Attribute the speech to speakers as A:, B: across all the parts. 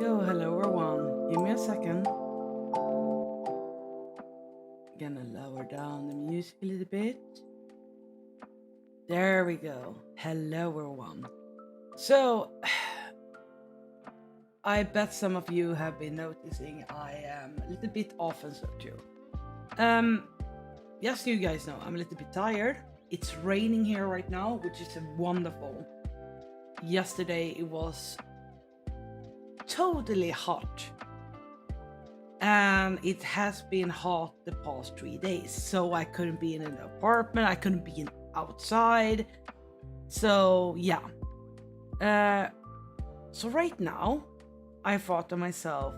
A: go. Hello, everyone. Give me a second. Gonna lower down the music a little bit. There we go. Hello, everyone. So, I bet some of you have been noticing I am a little bit off and so too. Yes, you guys know I'm a little bit tired. It's raining here right now, which is wonderful. Yesterday it was totally hot. And it has been hot the past 3 days. So I couldn't be in an apartment, I couldn't be outside. So yeah. So right now, I thought to myself,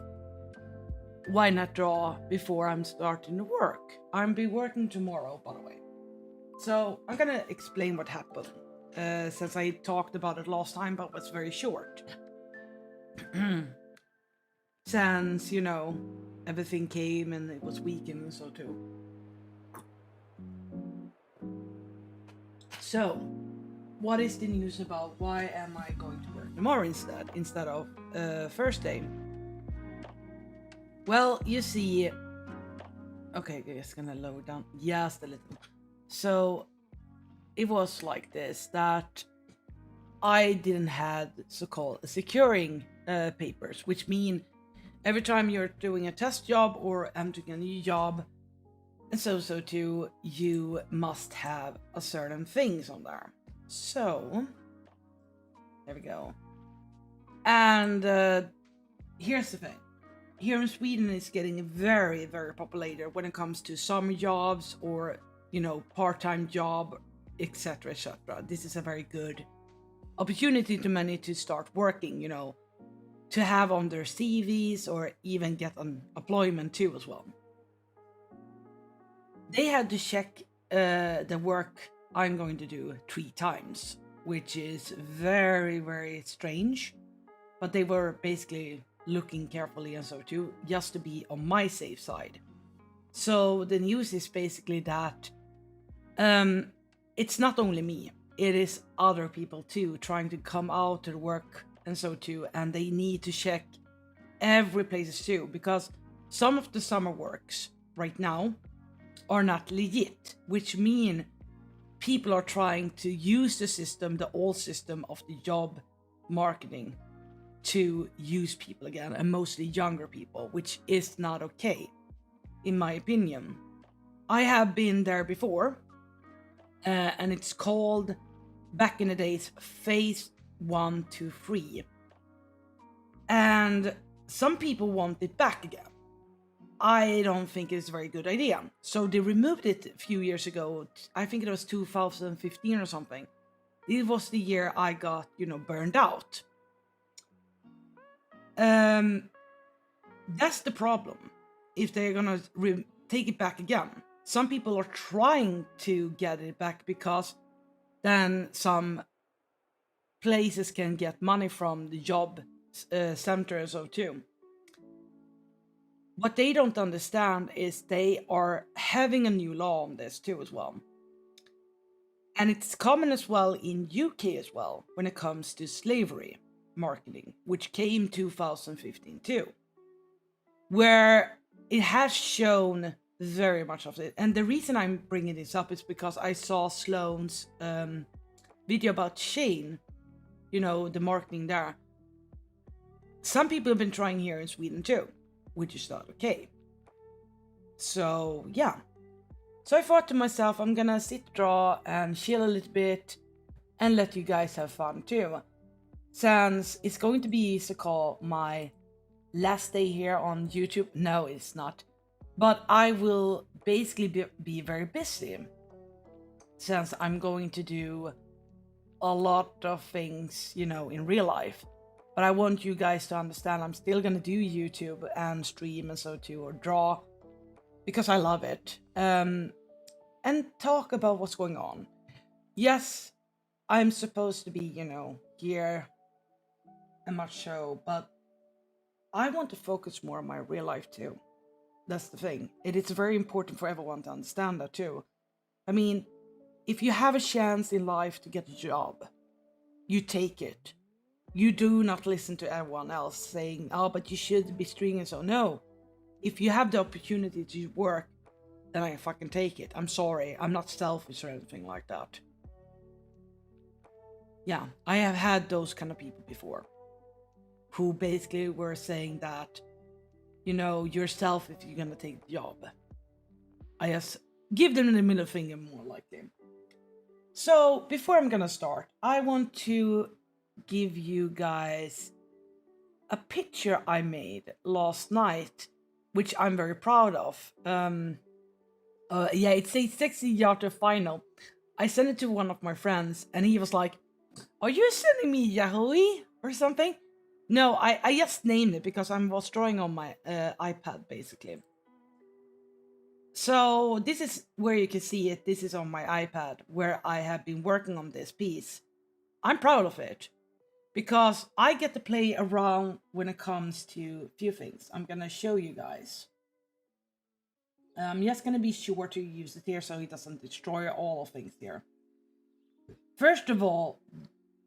A: why not draw before I'm starting to work? I'll be working tomorrow, by the way. So I'm gonna explain what happened, since I talked about it last time, but was very short. Since, you know, everything came and it was weekend and so too. So, what is the news about why am I going to work tomorrow instead of Thursday? Well, you see, okay, it's gonna lower down just a little. So it was like this, that I didn't have so-called securing papers, which mean every time you're doing a test job or entering a new job, and so too, you must have a certain things on there. So there we go. And here's the thing. Here in Sweden, it's getting very, very popular when it comes to summer jobs or, you know, part-time job, etc., etc. This is a very good opportunity to many to start working, you know, to have on their CVs or even get an employment too as well. They had to check the work I'm going to do 3 times, which is very, very strange. But they were basically looking carefully and so too, just to be on my safe side. So the news is basically that it's not only me, it is other people too trying to come out to work and so too, and they need to check every places too, because some of the summer works right now are not legit, which mean people are trying to use the system, the old system of the job marketing, to use people again, and mostly younger people, which is not okay, in my opinion. I have been there before, and it's called, back in the days, phase 1 to 3. And some people want it back again. I don't think it's a very good idea. So they removed it a few years ago. I think it was 2015 or something. It was the year I got, you know, burned out. That's the problem. If they're gonna take it back again, some people are trying to get it back because then some places can get money from the job center so too. What they don't understand is they are having a new law on this too as well. And it's common as well in UK as well when it comes to slavery marketing, which came 2015 too, where it has shown very much of it. And the reason I'm bringing this up is because I saw Sloan's video about Shane, you know, the marketing there. Some people have been trying here in Sweden too, which is not okay. So yeah. So I thought to myself, I'm gonna sit, draw, and chill a little bit, and let you guys have fun too. Since it's going to be so-called my last day here on YouTube. No, it's not. But I will basically be very busy, since I'm going to do a lot of things, you know, in real life. But I want you guys to understand I'm still gonna do YouTube and stream and so too, or draw, because I love it. And talk about what's going on. Yes, I'm supposed to be, you know, here and much so, but I want to focus more on my real life too. That's the thing. It is very important for everyone to understand that too. I mean, if you have a chance in life to get a job, you take it. You do not listen to everyone else saying, oh, but you should be stringing. So no, if you have the opportunity to work, then I fucking take it. I'm sorry, I'm not selfish or anything like that. Yeah, I have had those kind of people before, who basically were saying that, you know, you're selfish if you're gonna take the job. I just give them the middle finger more likely. So before I'm gonna start, I want to give you guys a picture I made last night, which I'm very proud of. Yeah, it says 60 yard final. I sent it to one of my friends, and he was like, "Are you sending me Yahui or something?" No, I just named it because I was drawing on my iPad basically. So this is where you can see it. This is on my iPad where I have been working on this piece. I'm proud of it because I get to play around when it comes to a few things. I'm gonna show you guys. I'm just gonna be sure to use it here so it doesn't destroy all of things here. First of all,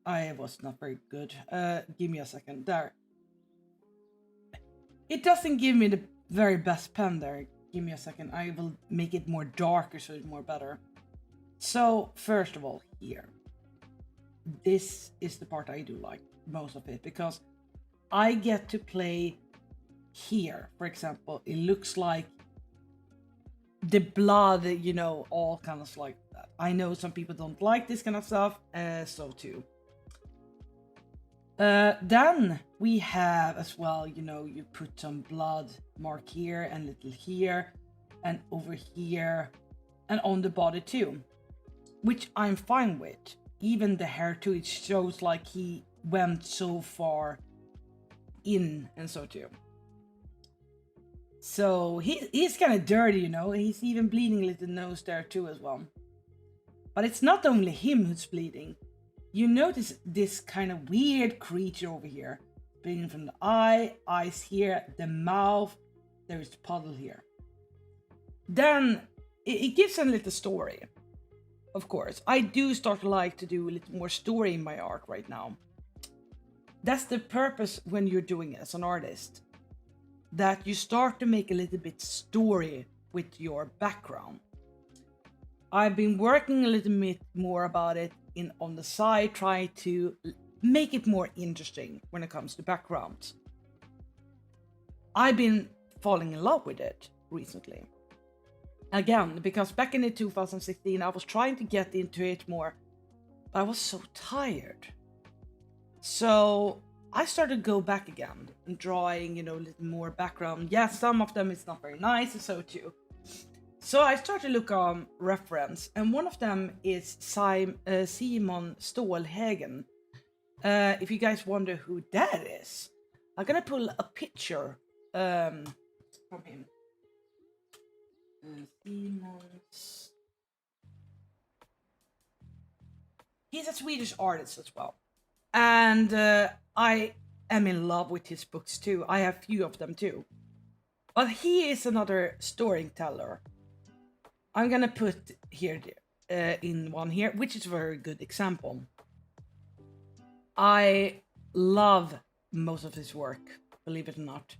A: I was not very good. Give me a second. There. It doesn't give me the very best pen there. Give me a second. I will make it more darker so it's more better. So, first of all, here. This is the part I do like most of it because I get to play here. For example, it looks like the blood, you know, all kind of like that. I know some people don't like this kind of stuff, so too. Then we have as well, you know, you put some blood mark here and little here and over here and on the body too, which I'm fine with. Even the hair too, it shows like he went so far in and so too. So he's kind of dirty, you know, he's even bleeding a little nose there too as well. But it's not only him who's bleeding. You notice this kind of weird creature over here. Bleeding from the eye, eyes here, the mouth, there is the puddle here. Then it gives a little story. Of course, I do start to like to do a little more story in my art right now. That's the purpose when you're doing it as an artist. That you start to make a little bit story with your background. I've been working a little bit more about it on the side, try to make it more interesting when it comes to backgrounds. I've been falling in love with it recently. Again, because back in 2016, I was trying to get into it more, but I was so tired. So I started to go back again and drawing, you know, a little more background. Yeah, some of them is not very nice, and so too. So I started to look on reference, and one of them is Simon Stålhägen. If you guys wonder who that is, I'm gonna pull a picture from him. Simon's. He's a Swedish artist as well, and I am in love with his books too. I have few of them too, but he is another storyteller. I'm gonna put here in one here, which is a very good example. I love most of his work, believe it or not.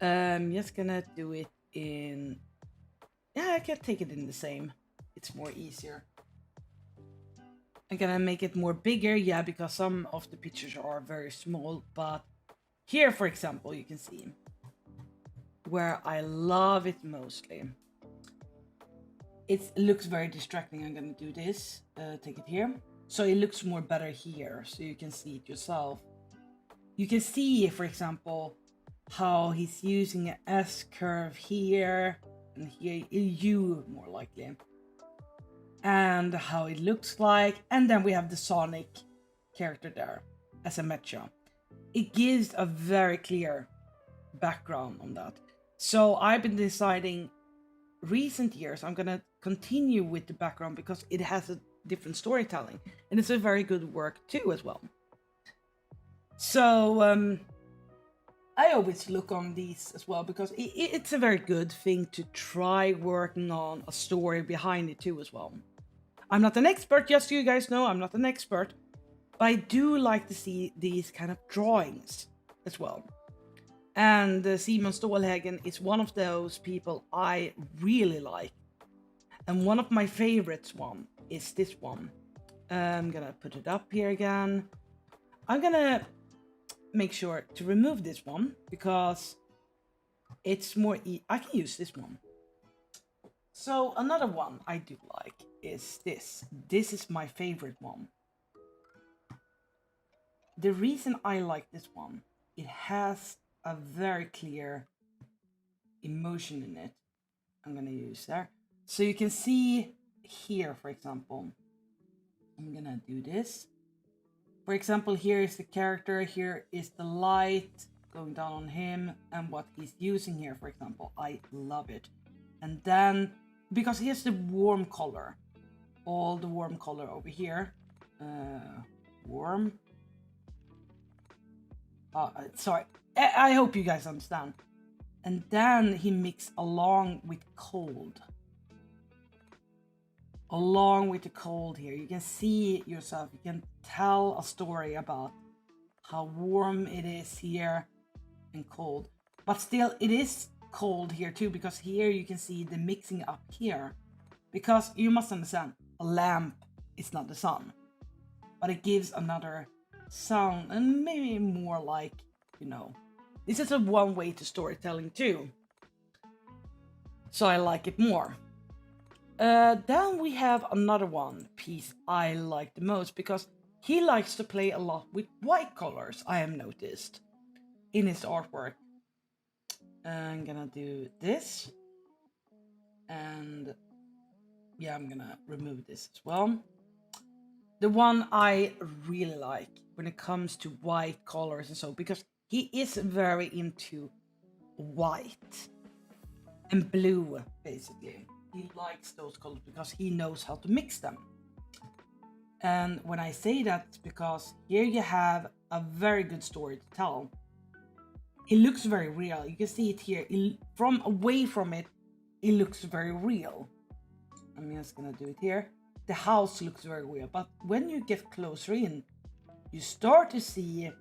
A: Just gonna do it in. Yeah, I can take it in the same. It's more easier. I'm gonna make it more bigger, yeah, because some of the pictures are very small, but here, for example, you can see where I love it mostly. It looks very distracting. I'm gonna do this, take it here. So it looks more better here, so you can see it yourself. You can see, for example, how he's using an S curve here, and here a U more likely. And how it looks like, and then we have the Sonic character there as a mecha. It gives a very clear background on that. So I've been deciding recent years I'm gonna continue with the background because it has a different storytelling and it's a very good work too as well. So I always look on these as well because it's a very good thing to try working on a story behind it too as well. I'm not an expert, just so you guys know, I'm not an expert, but I do like to see these kind of drawings as well. And Simon Stålhägen is one of those people I really like. And one of my favorites one is this one. I'm gonna put it up here again. I'm gonna make sure to remove this one because it's more I can use this one. So another one I do like is this. This is my favorite one. The reason I like this one it has a very clear emotion in it. I'm gonna use there. So you can see here, for example, I'm gonna do this. For example, here is the character, here is the light going down on him and what he's using here, for example. I love it. And then, because here's the warm color, all the warm color over here. Warm. Sorry, I hope you guys understand. And then he mixed along with cold. Along with the cold here, you can see it yourself. You can tell a story about how warm it is here and cold. But still, it is cold here too, because here you can see the mixing up here. Because you must understand, a lamp is not the sun, but it gives another sound and maybe more like, you know, this is a one way to storytelling too. So I like it more. Then we have another one piece I like the most because he likes to play a lot with white colors, I have noticed, in his artwork. I'm gonna do this. And yeah, I'm gonna remove this as well. The one I really like when it comes to white colors and so, because he is very into white and blue, basically. He likes those colors because he knows how to mix them. And when I say that, it's because here you have a very good story to tell. It looks very real. You can see it here. From away from it, it looks very real. I'm just gonna do it here. The house looks very real, but when you get closer in, you start to see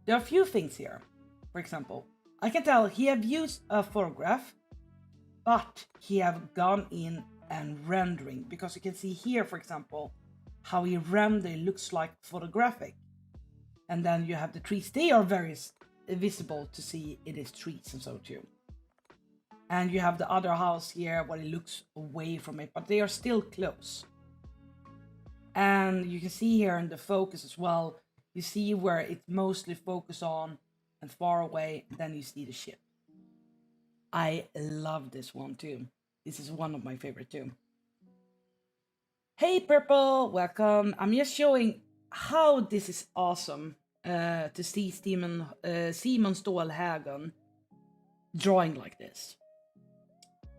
A: there are a few things here. For example, I can tell he have used a photograph, but he have gone in and rendering, because you can see here, for example, how he render looks like photographic. And then you have the trees. They are very visible to see it is trees and so too. And you have the other house here where it looks away from it, but they are still close. And you can see here in the focus as well, you see where it's mostly focused on and far away, and then you see the ship. I love this one too. This is one of my favorite too. Hey Purple, welcome. I'm just showing how this is awesome to see Simon Stålhägen drawing like this.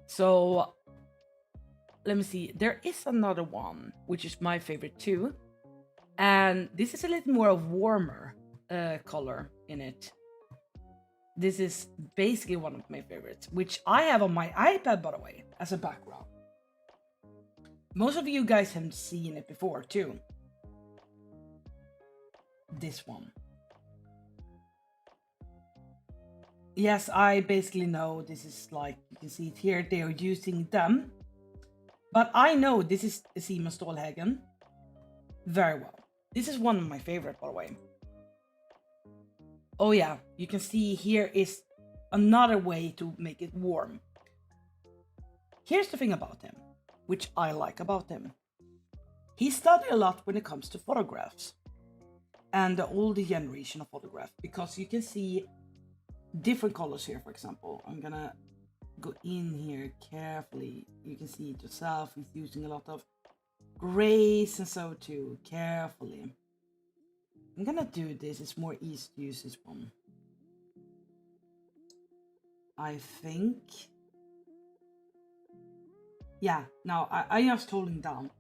A: So let me see. There is another one which is my favorite too, and this is a little more of warmer color in it. This is basically one of my favorites, which I have on my iPad, by the way, as a background. Most of you guys have seen it before too. This one. Yes, I basically know this is like, you can see it here, they are using them. But I know this is Simon Stålhägen very well. This is one of my favorite, by the way. Oh yeah, you can see here is another way to make it warm. Here's the thing about him, which I like about him. He studied a lot when it comes to photographs and the older generation of photographs, because you can see different colors here. For example, I'm gonna go in here carefully. You can see it yourself. He's using a lot of grays and so too, carefully. I'm gonna do this. It's more easy to use this one, I think. Yeah, now I just holding down.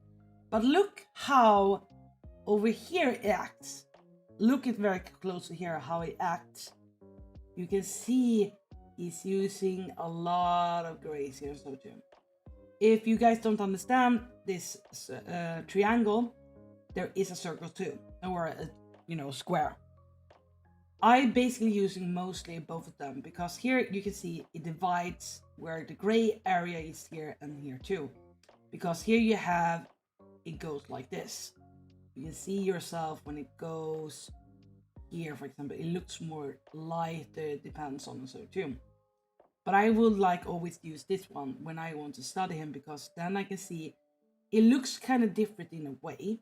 A: But look how over here it acts. Look at very closely here how it acts. You can see he's using a lot of grays here, so too. If you guys don't understand this triangle, there is a circle too, or a square. I'm basically using mostly both of them, because here you can see it divides where the gray area is here and here too. Because here you have, it goes like this. You can see yourself when it goes here, for example, it looks more lighter, it depends on and so too. But I would like always use this one when I want to study him, because then I can see it looks kind of different in a way,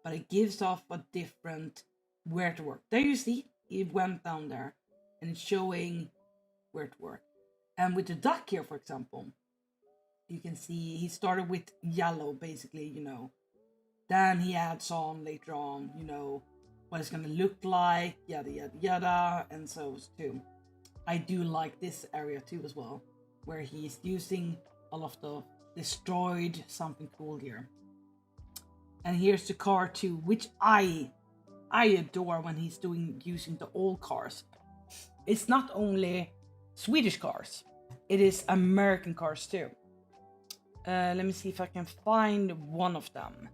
A: but it gives off a different where to work. There you see, he went down there, and it's showing where it worked. And with the duck here, for example, you can see he started with yellow, basically, Then he adds on later on, what it's gonna look like, yada yada yada, and so too. I do like this area too as well, where he's using a lot of destroyed something cool here. And here's the car too, which I adore when he's using the old cars. It's not only Swedish cars, it is American cars too. Let me see if I can find one of them.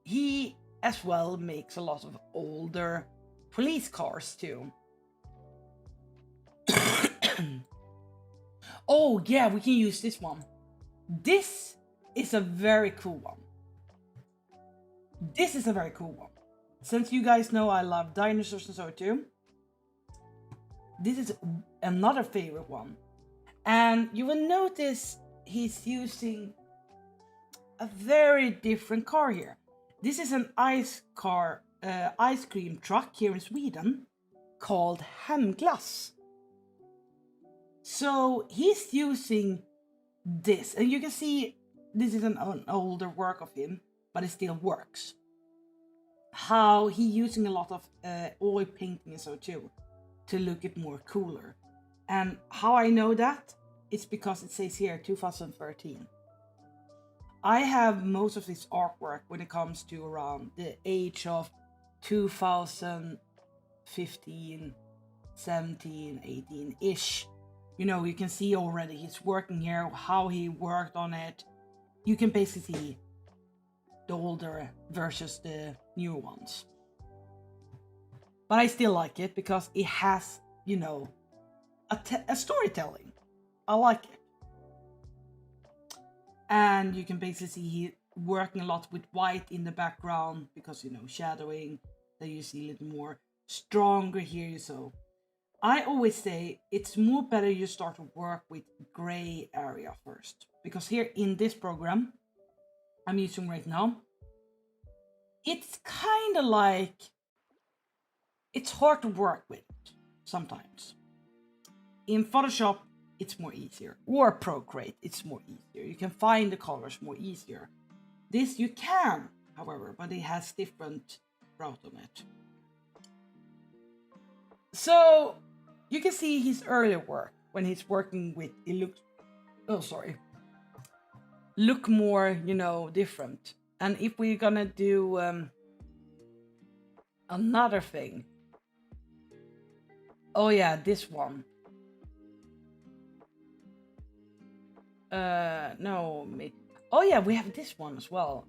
A: He as well makes a lot of older police cars too. Oh yeah, we can use this one. This is a very cool one. This is a very cool one. Since you guys know I love dinosaurs and so too, this is another favorite one. And you will notice he's using a very different car here. This is an ice cream truck here in Sweden called Hemglass. So he's using this, and you can see this is an older work of him, but it still works. How he using a lot of oil painting and so too, to look it more cooler. And how I know that, it's because it says here 2013. I have most of this artwork when it comes to around the age of 2015, 17, 18-ish. You can see already he's working here, how he worked on it. You can basically see the older versus the newer ones. But I still like it because it has, a storytelling. I like it. And you can basically see he working a lot with white in the background because, shadowing. Then you see a little more stronger here. So I always say it's more better you start to work with gray area first. Because here in this program I'm using right now, it's kind of like, it's hard to work with sometimes. In Photoshop, it's more easier. Or Procreate, it's more easier. You can find the colors more easier. This you can, however, but it has different route on it. So you can see his earlier work when he's working with, look more, different. And if we're gonna do another thing, oh yeah, this one. No, oh yeah, we have this one as well.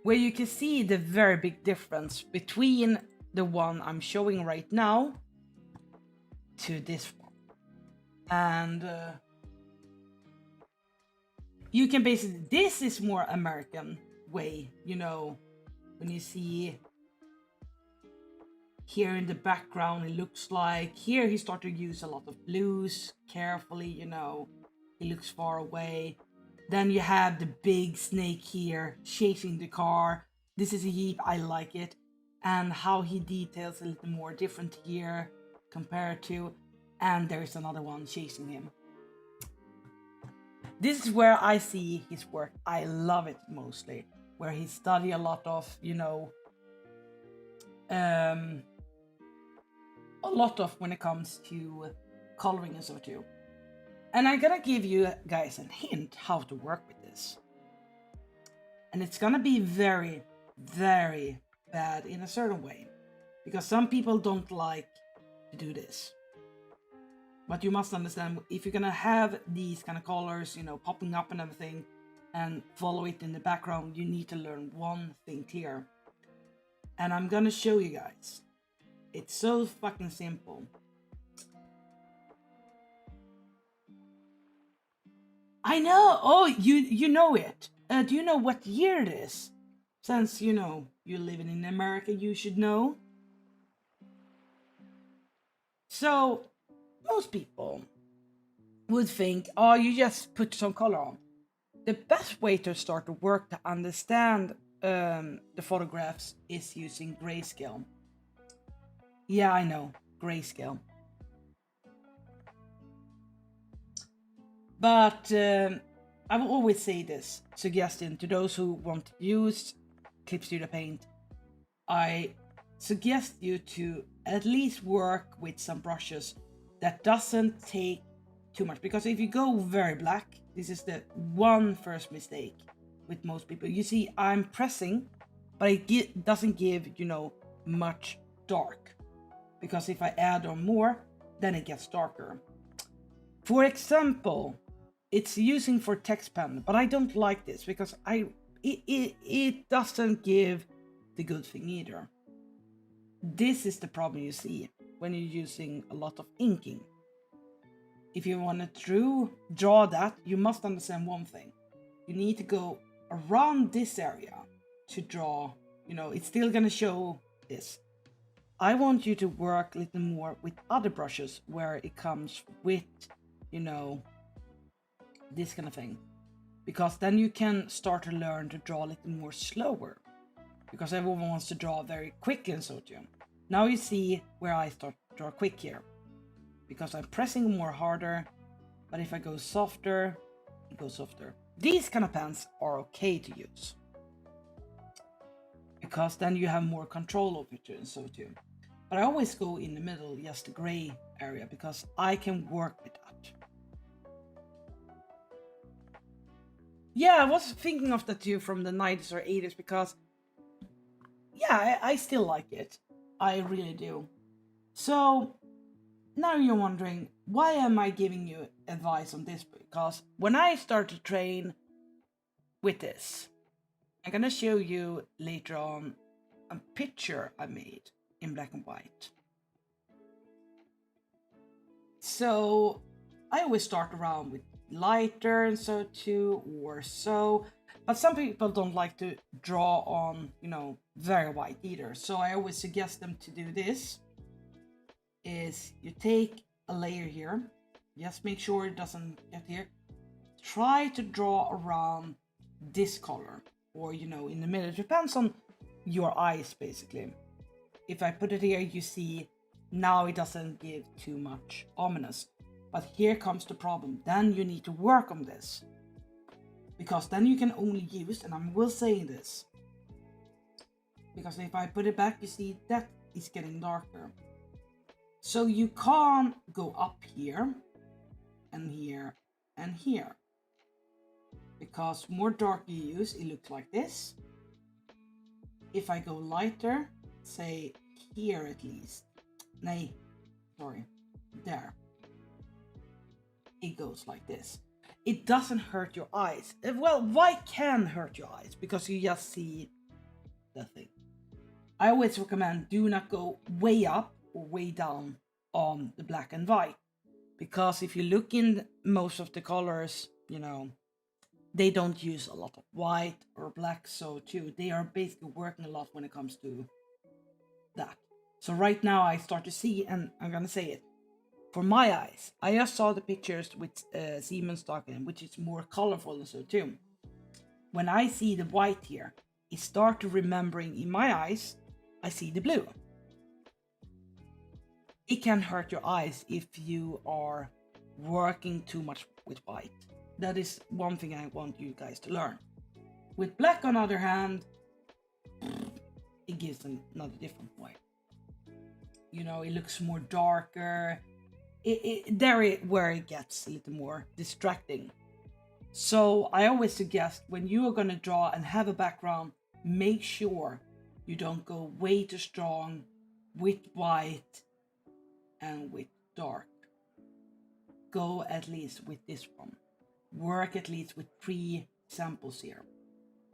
A: Where you can see the very big difference between the one I'm showing right now to this one. And you can basically, this is more American way, when you see here in the background, it looks like here he started to use a lot of blues carefully, he looks far away. Then you have the big snake here chasing the car. This is a Jeep, I like it. And how he details a little more different here compared to, and there's another one chasing him. This is where I see his work. I love it mostly, where he study a lot of, a lot of when it comes to coloring and so too. And I'm gonna give you guys a hint how to work with this. And it's gonna be very, very bad in a certain way, because some people don't like to do this. But you must understand, if you're gonna have these kind of colors, popping up and everything, and follow it in the background, you need to learn one thing clear. And I'm gonna show you guys. It's so fucking simple. I know. Oh, you know it. Do you know what year it is? Since you're living in America, you should know. So most people would think, oh, you just put some color on. The best way to start to work to understand the photographs is using grayscale. Yeah, I know, grayscale. But I will always say this suggestion to those who want to use Clip Studio Paint. I suggest you to at least work with some brushes that doesn't take too much, because if you go very black, this is the first mistake with most people. You see, I'm pressing, but it doesn't give, much dark, because if I add on more, then it gets darker. For example, it's using for text pen, but I don't like this because it doesn't give the good thing either. This is the problem you see when you're using a lot of inking. If you want to draw that, you must understand one thing. You need to go around this area to draw, it's still gonna show this. I want you to work a little more with other brushes where it comes with, this kind of thing. Because then you can start to learn to draw a little more slower. Because everyone wants to draw very quickly and so too. Now you see where I start to draw quick here. Because I'm pressing more harder, but if I go softer, it goes softer. These kind of pens are okay to use, because then you have more control over it and so too. But I always go in the middle, just the gray area, because I can work with that. Yeah, I was thinking of that too from the 90s or 80s, because yeah, I still like it. I really do. So now you're wondering, why am I giving you advice on this? Because when I start to train with this, I'm gonna show you later on a picture I made in black and white. So I always start around with lighter and so too, or so. But some people don't like to draw on, very white either. So I always suggest them to do this. Is you take a layer here, just make sure it doesn't get here. Try to draw around this color, or in the middle. It depends on your eyes basically. If I put it here, you see now it doesn't give too much ominous. But here comes the problem. Then you need to work on this, because then you can only use, and I will say this, because if I put it back, you see that is getting darker. So you can't go up here and here and here, because more dark you use, it looks like this. If I go lighter, say here at least, there, it goes like this. It doesn't hurt your eyes. Well, why can hurt your eyes? Because you just see the thing. I always recommend do not go way up or way down on the black and white, because if you look in most of the colors, they don't use a lot of white or black, so too they are basically working a lot when it comes to that. So right now I start to see, and I'm gonna say it, for my eyes, I just saw the pictures with Siemens talking, which is more colorful and so too. When I see the white here, it start to remembering in my eyes, I see the blue. It can hurt your eyes if you are working too much with white. That is one thing I want you guys to learn. With black, on the other hand, it gives another different way. It looks more darker. Where it gets a little more distracting. So I always suggest when you are going to draw and have a background, make sure you don't go way too strong with white and with dark. Go at least with this one. Work at least with 3 samples here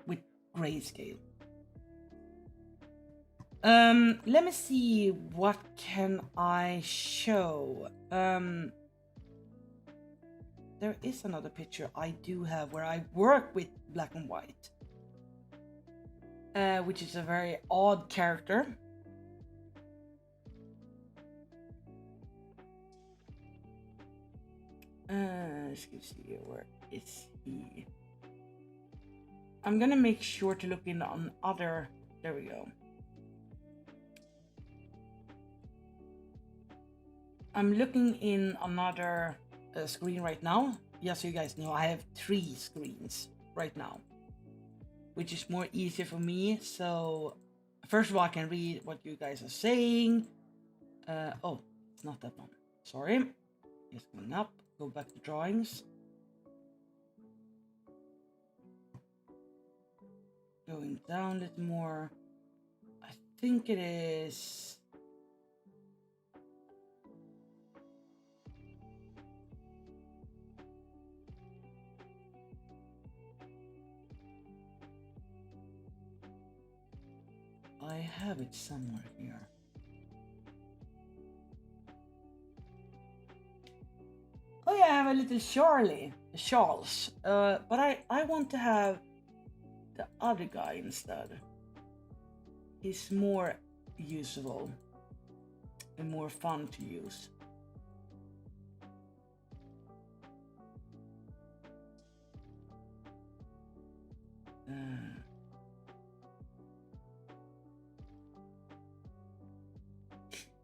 A: with grayscale. Let me see, what can I show? There is another picture I do have where I work with black and white, which is a very odd character. Let's see, where is he? I'm gonna make sure to look in on other, there we go. I'm looking in another screen right now. Just so you guys know, I have 3 screens right now, which is more easier for me. So first of all, I can read what you guys are saying. Oh, it's not that one. Sorry. Just going up, go back to drawings. Going down a little more. I think it is. I have it somewhere here. Oh yeah, I have a little Charles. But I want to have the other guy instead. He's more usable and more fun to use.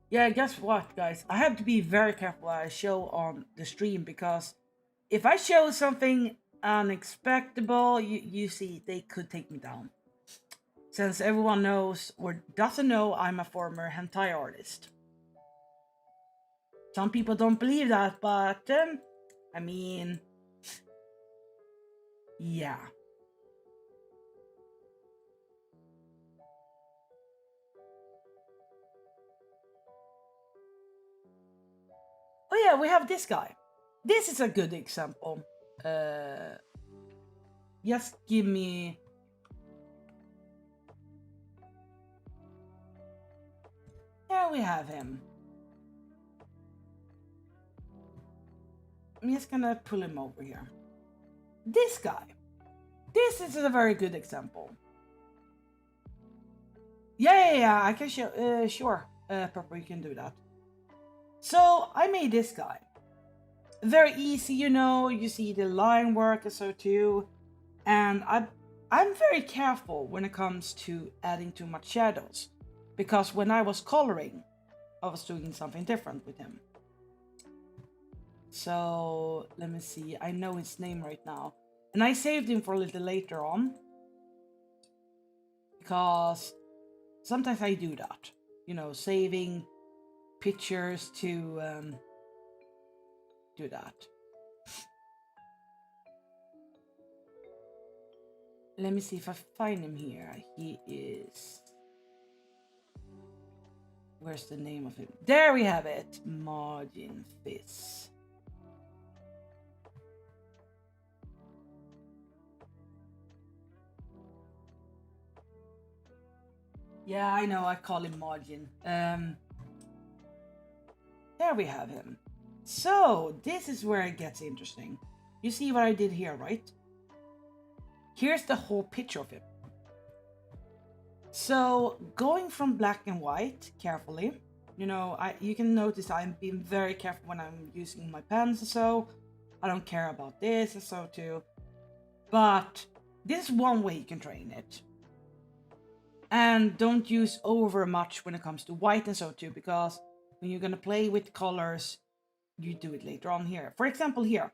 A: Yeah, guess what, guys? I have to be very careful what I show on the stream, because if I show something unexpectable, you see, they could take me down. Since everyone knows or doesn't know, I'm a former hentai artist. Some people don't believe that, but I mean, yeah. Oh yeah, we have this guy. This is a good example. Just give me. Here we have him. I'm just gonna pull him over here. This guy. This is a very good example. Yeah, I can show. Sure, Purple, you can do that. So I made this guy. Very easy, you know. You see the line work and so too, and I'm very careful when it comes to adding too much shadows, because when I was coloring, I was doing something different with him. So let me see. I know his name right now, and I saved him for a little later on, because sometimes I do that. You know, saving pictures to do that. Let me see if I find him here. He is. Where's the name of him? There we have it. Margin Fizz. Yeah, I know. I call him Margin. There we have him. So this is where it gets interesting. You see what I did here, right? Here's the whole picture of him. So going from black and white carefully, you know, you can notice I'm being very careful when I'm using my pens and so. I don't care about this and so too. But this is one way you can train it. And don't use over much when it comes to white and so too, because when you're gonna play with colors, you do it later on here. For example, here.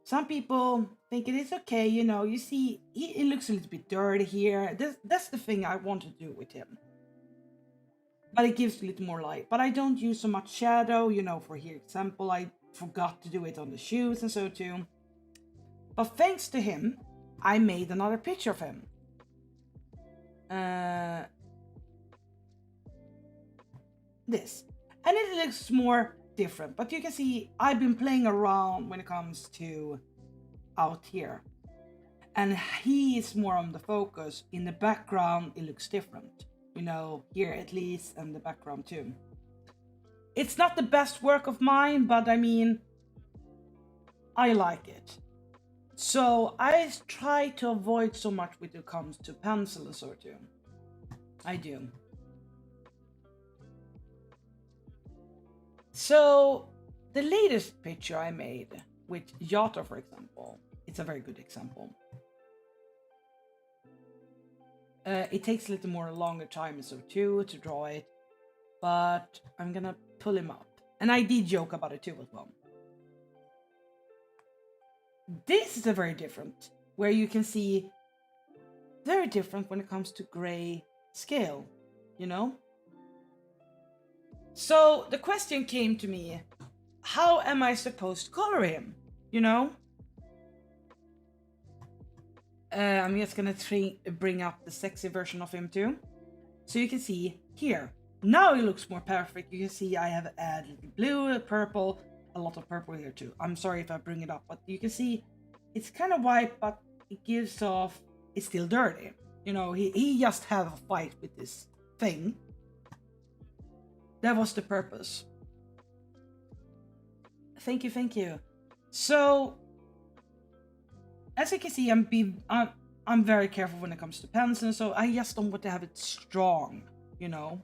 A: Some people think it is okay, you know, you see, it looks a little bit dirty here. That's the thing I want to do with him. But it gives a little more light. But I don't use so much shadow, you know, for here example, I forgot to do it on the shoes and so too. But thanks to him, I made another picture of him. This. And it looks more different, but you can see I've been playing around when it comes to out here, and he is more on the focus. In the background it looks different, you know, here at least, and the background too. It's not the best work of mine, but I mean, I like it. So I try to avoid so much when it comes to pencil and so too. I do. So the latest picture I made with Yato, for example, it's a very good example. It takes a little more longer time so too to draw it, but I'm gonna pull him up. And I did joke about it too as well. This is a very different, where you can see very different when it comes to gray scale, you know? So the question came to me, how am I supposed to color him, you know? I'm just gonna bring up the sexy version of him too. So you can see here, now it looks more perfect. You can see I have added blue, purple, a lot of purple here too. I'm sorry if I bring it up, but you can see it's kind of white, but it gives off, it's still dirty. You know, he just had a fight with this thing. That was the purpose. Thank you. So, as you can see, I'm very careful when it comes to pens, and so I just don't want to have it strong, you know?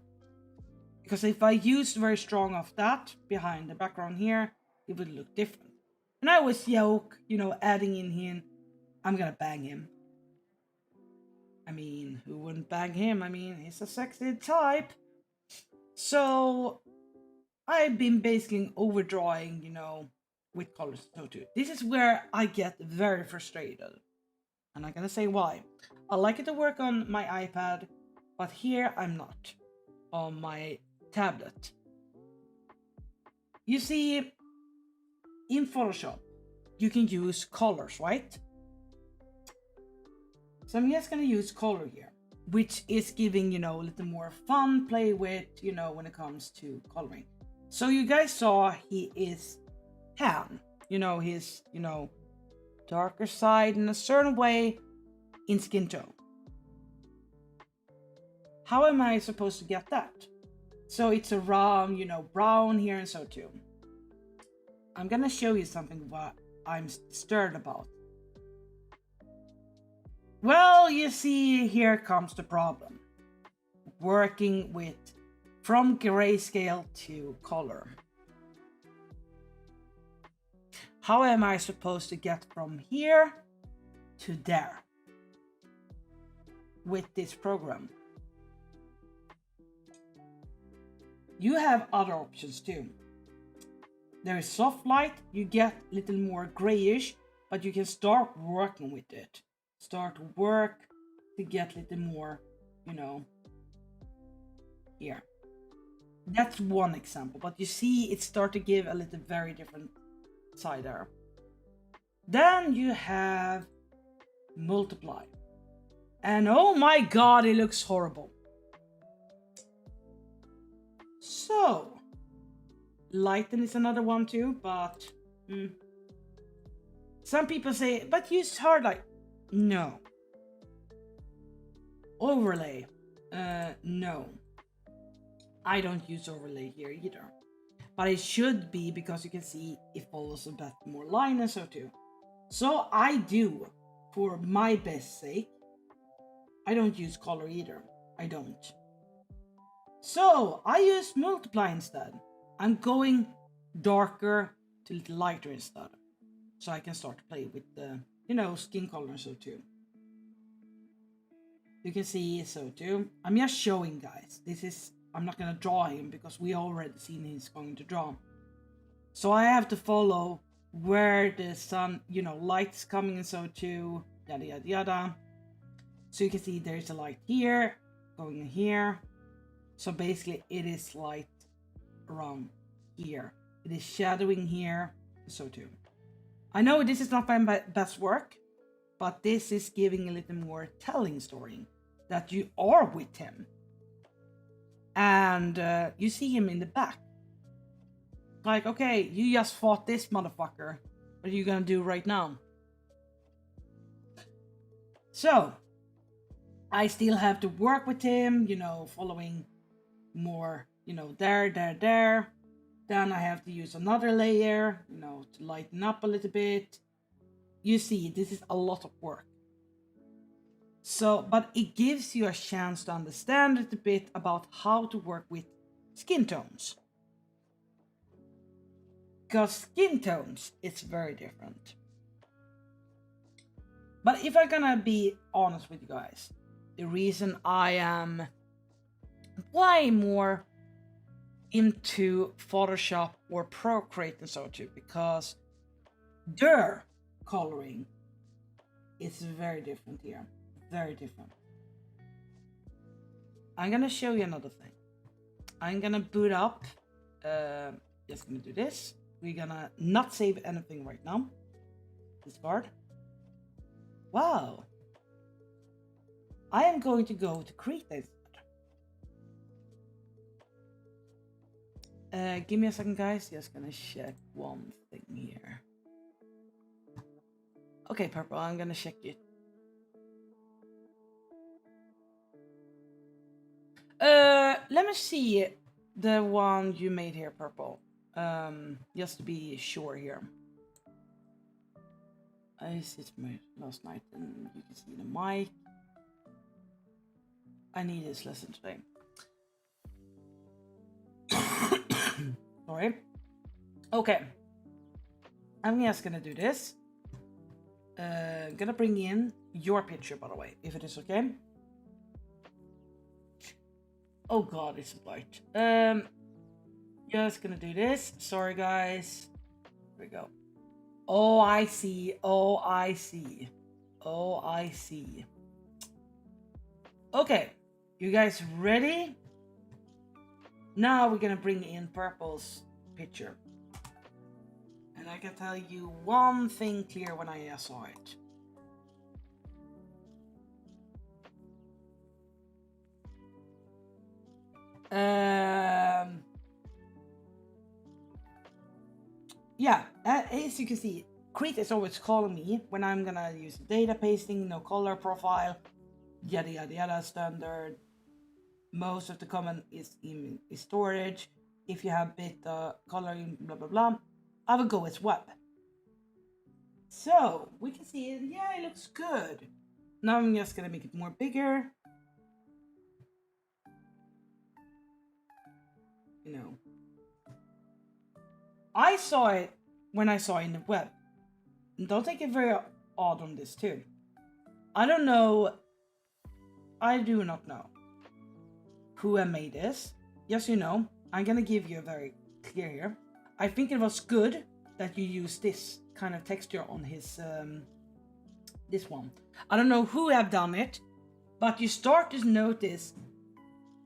A: Because if I used very strong of that behind the background here, it would look different. And I always joke, you know, adding in here, I'm gonna bang him. I mean, who wouldn't bang him? I mean, he's a sexy type. So, I've been basically overdrawing, you know, with colors so too. This is where I get very frustrated. And I'm gonna say why. I like it to work on my iPad, but here I'm not. On my tablet. You see, in Photoshop, you can use colors, right? So I'm just gonna use color here, which is giving, you know, a little more fun play with, you know, when it comes to coloring. So you guys saw he is tan, you know, his, you know, darker side in a certain way in skin tone. How am I supposed to get that? So it's around, you know, brown here and so too. I'm gonna show you something what I'm stirred about. Well, you see, here comes the problem. Working with from grayscale to color. How am I supposed to get from here to there with this program? You have other options too. There is soft light, you get a little more grayish, but you can start working with it. Start work to get a little more, you know, here. That's one example, but you see it start to give a little very different side there. Then you have multiply. And oh my god, it looks horrible. So, lighten is another one too, but some people say, but use hard light. No. Overlay. No. I don't use overlay here either. But it should be, because you can see it follows a bit more line and so too. So I do, for my best sake, I don't use color either. I don't. So I use multiply instead. I'm going darker to a little lighter instead. So I can start to play with the, you know, skin color and so too. You can see so too. I'm just showing, guys. This is, I'm not gonna draw him because we already seen he's going to draw. So I have to follow where the sun, you know, light's coming and so too, yada yada yada. So you can see there's a light here, going in here. So basically it is light around here. It is shadowing here, so too. I know this is not my best work, but this is giving a little more telling story that you are with him. And you see him in the back. Like, okay, you just fought this motherfucker. What are you gonna do right now? So, I still have to work with him, you know, following more, you know, there. Then I have to use another layer, you know, to lighten up a little bit. You see, this is a lot of work. So, but it gives you a chance to understand a little bit about how to work with skin tones. Because skin tones, it's very different. But if I'm gonna be honest with you guys, the reason I am way more into Photoshop or Procreate and so too, because their coloring is very different here. Very different. I'm gonna show you another thing. I'm gonna boot up. Just gonna do this. We're gonna not save anything right now. Discard. Wow. I am going to go to Krita instead. Give me a second, guys. Just gonna check one thing here. Okay, Purple, I'm gonna check it. Let me see the one you made here, Purple. Just to be sure here. It's my last night, and you can see the mic. I need this lesson today. Sorry. Okay. I'm just gonna do this. Gonna bring in your picture, by the way, if it is okay. Oh god, it's light. Just gonna do this. Sorry, guys. Here we go. Oh, I see. Oh, I see. Oh, I see. Okay, you guys ready? Now we're gonna bring in Purple's picture. And I can tell you one thing clear when I saw it. Yeah, as you can see, Krita is always calling me when I'm gonna use data pasting, no color profile, yada yada yada standard. Most of the comment is in storage. If you have bit coloring, blah blah blah, I will go with web. So we can see it. Yeah, it looks good. Now I'm just gonna make it more bigger. You know, I saw it when I saw it in the web. Don't take it very odd on this too. I don't know. I do not know who made this. Yes, you know. I'm gonna give you a very clear here. I think it was good that you used this kind of texture on his this one. I don't know who have done it, but you start to notice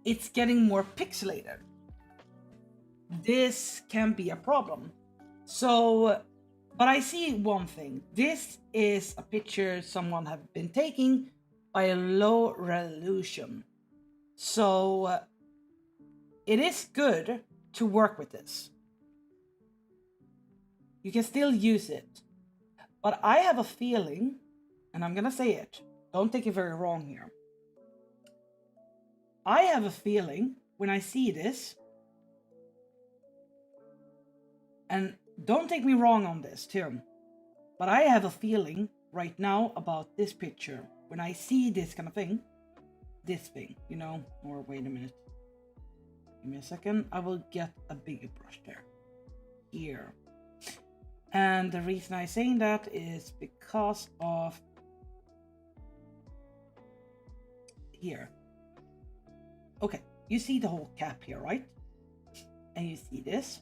A: it's getting more pixelated. This can be a problem. So, but I see one thing. This is a picture someone have been taking by a low resolution. So it is good to work with this. You can still use it. But I have a feeling, and I'm gonna say it, don't take it very wrong here. I have a feeling when I see this, and don't take me wrong on this too, but I have a feeling right now about this picture. When I see this kind of thing, this thing, you know, or wait a minute. Give me a second. I will get a bigger brush there. Here. And the reason I'm saying that is because of here. Okay, you see the whole cap here, right? And you see this.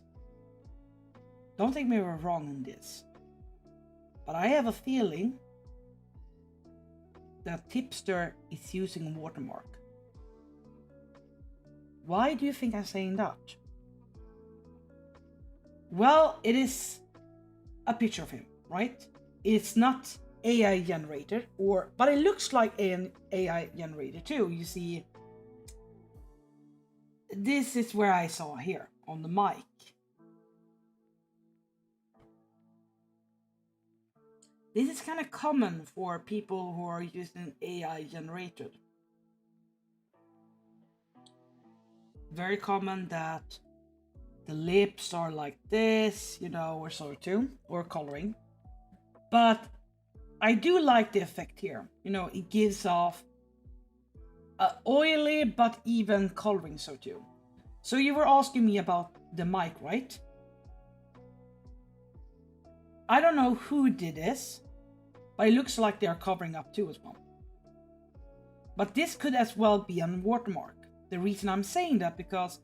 A: Don't take me wrong in this, but I have a feeling that Tipster is using a watermark. Why do you think I'm saying that? Well, it is a picture of him, right? It's not AI generated, but it looks like an AI generated too. You see, this is where I saw here on the mic. This is kind of common for people who are using AI generated. Very common that the lips are like this, you know, or so too, or coloring. But I do like the effect here. You know, it gives off oily but even coloring, so too. So you were asking me about the mic, right? I don't know who did this, but it looks like they are covering up too as well. But this could as well be a watermark. The reason I'm saying that because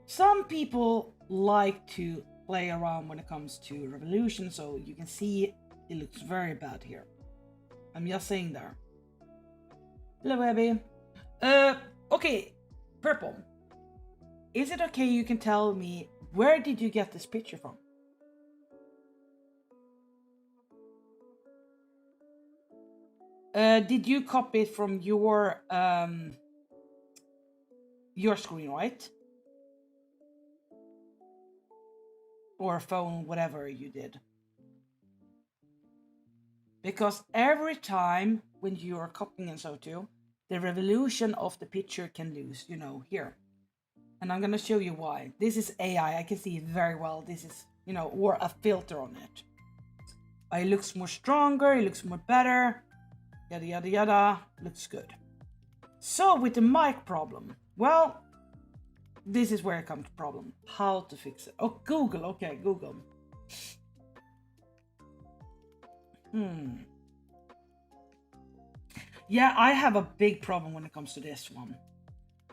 A: some people like to play around when it comes to Revolution, so you can see it looks very bad here. I'm just saying there. Hello, Abby. Okay, Purple. Is it okay you can tell me where did you get this picture from? Did you copy it from your screen, right? Or phone, whatever you did. Because every time when you are copying and so too, the revolution of the picture can lose, you know, here. And I'm gonna show you why. This is AI, I can see it very well. This is, you know, or a filter on it. It looks more stronger, it looks more better, yada yada yada, looks good. So with the mic problem, well, this is where it comes to problem. How to fix it? Oh, Google, okay, Google. Yeah, I have a big problem when it comes to this one.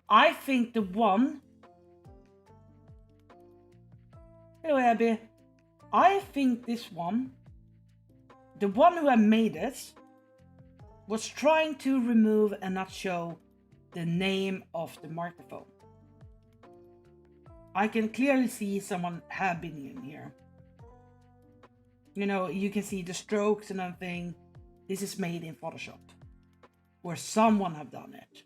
A: I think the one... Hello, Abby. I think this one, the one who had made it, was trying to remove and not show the name of the microphone. I can clearly see someone have been in here. You know, you can see the strokes and everything. This is made in Photoshop. Or someone have done it.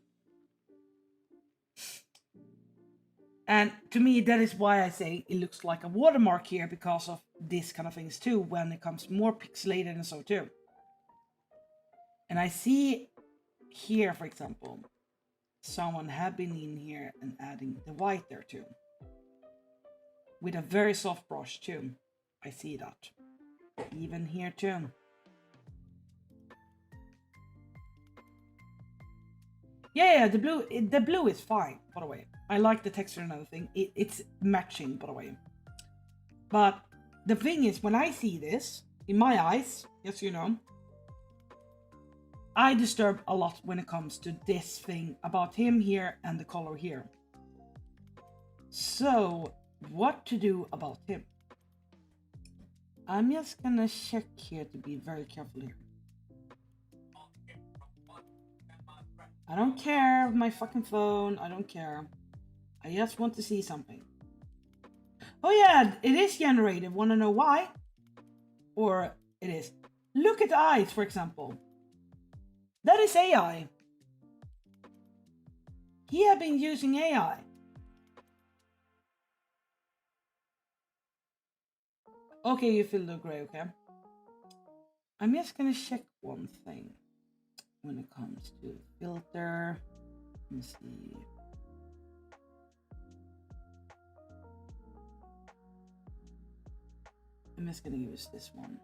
A: And to me, that is why I say it looks like a watermark here, because of this kind of things too, when it comes more pixelated and so too. And I see here, for example, someone have been in here and adding the white there too. With a very soft brush too. I see that. Even here too. Yeah, the blue is fine, by the way. I like the texture and everything. It's matching, by the way. But the thing is, when I see this, in my eyes, yes, you know, I disturb a lot when it comes to this thing about him here and the color here. So, what to do about him? I'm just gonna check here to be very careful here. I don't care with my fucking phone. I don't care. I just want to see something. Oh yeah, it is generated. Wanna know why? Or it is. Look at the eyes, for example. That is AI. He had been using AI. Okay, you feel the gray, okay? I'm just gonna check one thing when it comes to filter. Let me see. I'm just gonna use this one.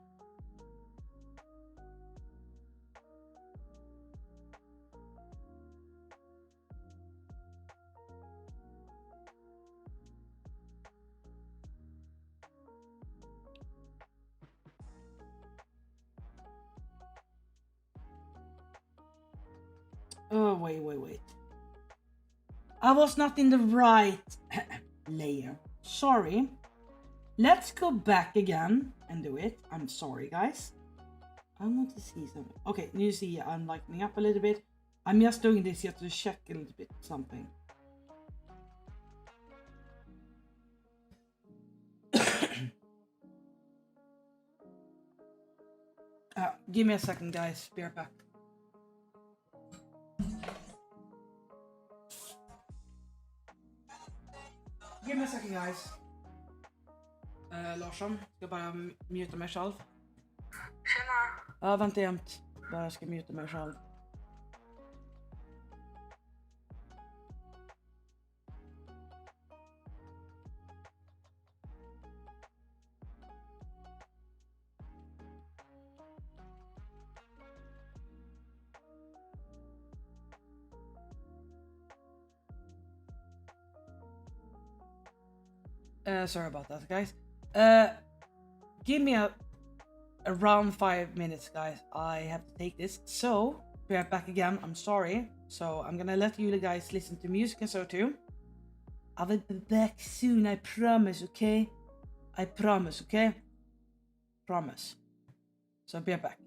A: Oh, wait. I was not in the right layer. Sorry. Let's go back again and do it. I'm sorry, guys. I want to see something. Okay, you see I'm lightening up a little bit. I'm just doing this just to check a little bit something. Give me a second, guys. Be right back. Give me a second, guys. Larsson, ska bara muta mig själv.
B: Tjena!
A: Ja, vänta jämt. Bara ska muta mig själv. Sorry about that, guys. Give me around 5 minutes, guys. I have to take this. So, be right back again. I'm sorry. So I'm gonna let you guys listen to music and so too. I will be back soon, I promise, okay? I promise, okay? Promise. So be right back.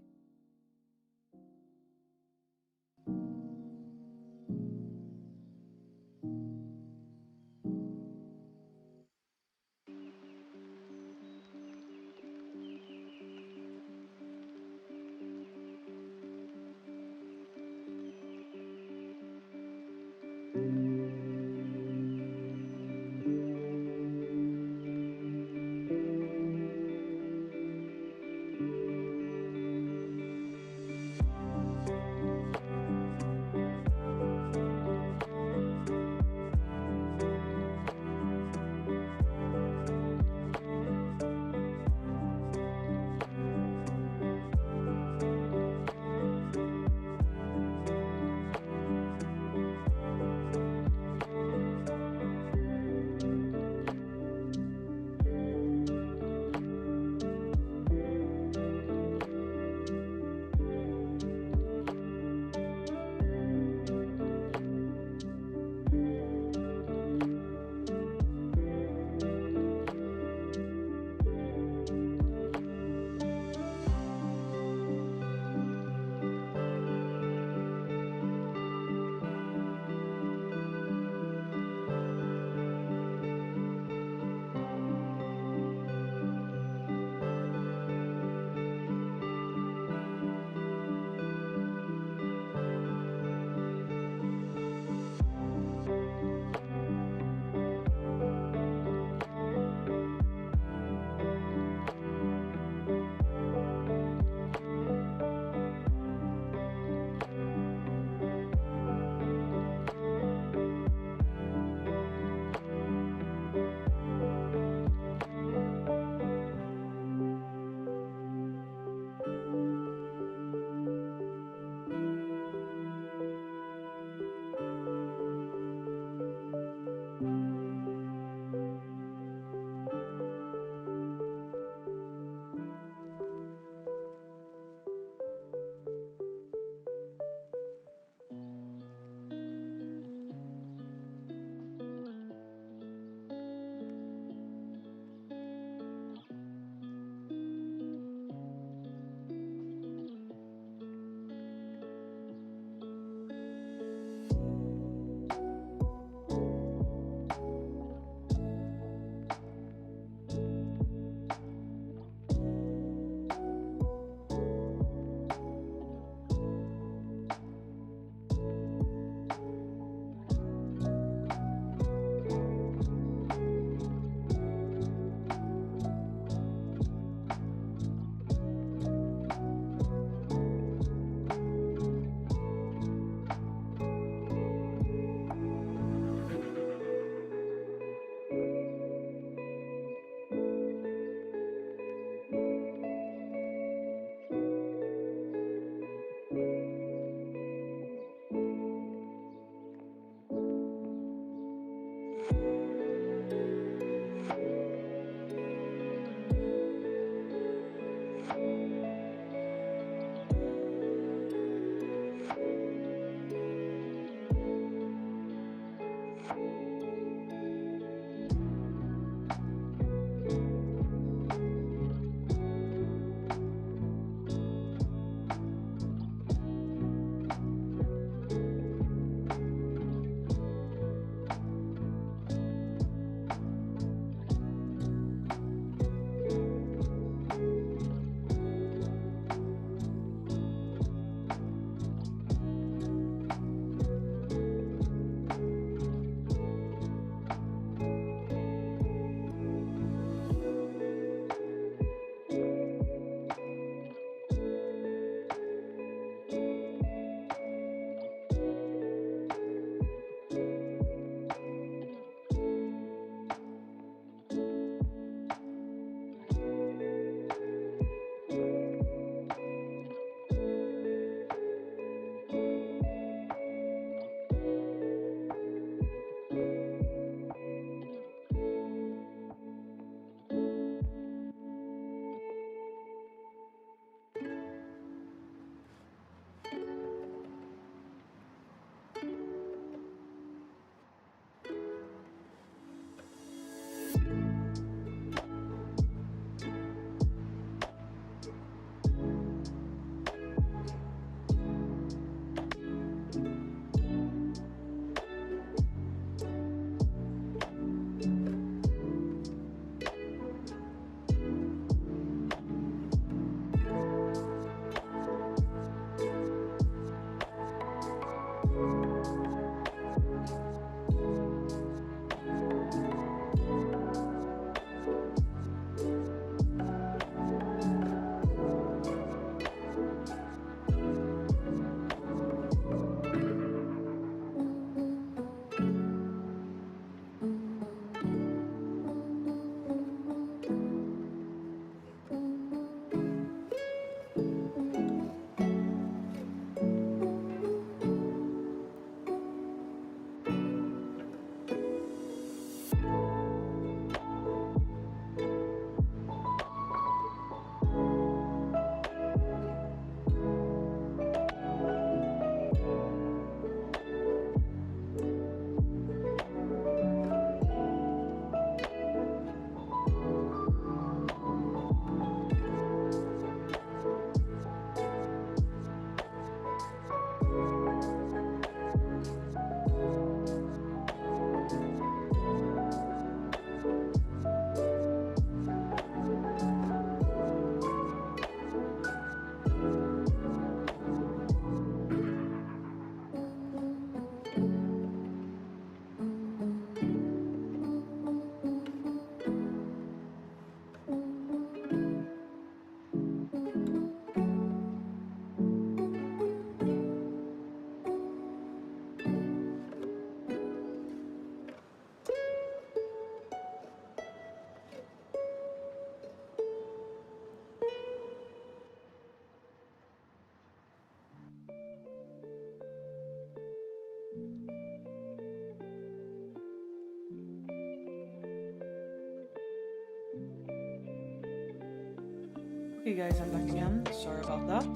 A: Okay guys, I'm back again. Sorry about that.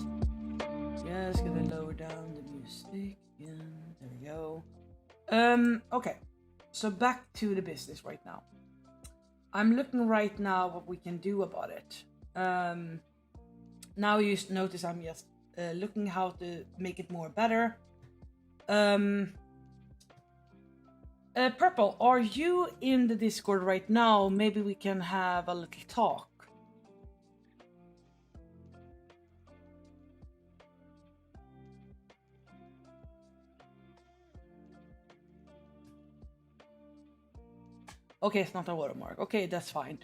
A: Just gonna lower down the music again. There we go. Okay. So back to the business right now. I'm looking right now what we can do about it. Now you notice I'm just looking how to make it more better. Purple, are you in the Discord right now? Maybe we can have a little talk. Okay, it's not a watermark. Okay, that's fine.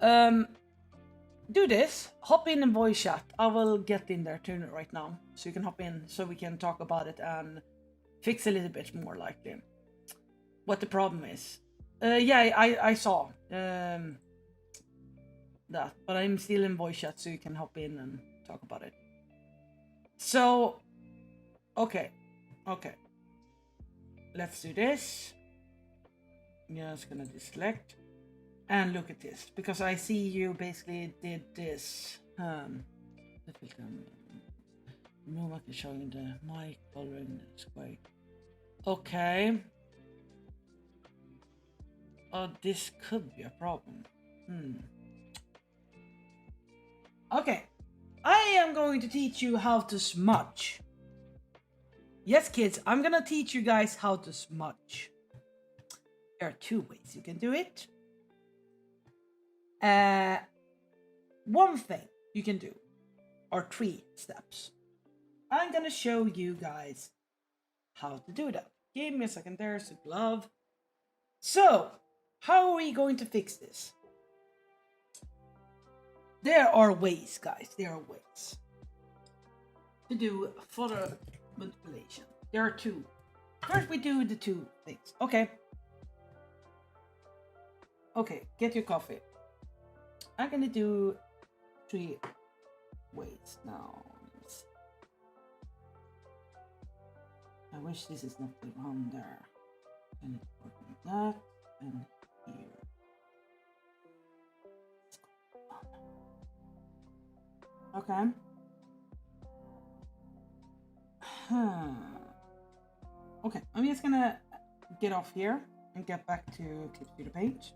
A: Do this. Hop in voice chat. I will get in there too right now. So you can hop in so we can talk about it and fix a little bit more likely what the problem is. Yeah, I saw that. But I'm still in voice chat so you can hop in and talk about it. So, okay. Let's do this. Just gonna deselect. And look at this, because I see you basically did this. No mic is showing the mic coloring is great. Okay. Oh, this could be a problem. Okay. I am going to teach you how to smudge. Yes, kids, I'm gonna teach you guys how to smudge. There are two ways you can do it. One thing you can do are 3 steps. I'm gonna show you guys how to do that. Give me a second, there's a glove. So, how are we going to fix this? There are ways, guys, there are ways to do photo manipulation. There are 2. First, we do the 2 things. Okay, get your coffee. I'm gonna do 3 ways now. I wish this is not the one there. And work like that and here. Okay. Okay, I'm just gonna get off here and get back to Clip Studio Paint.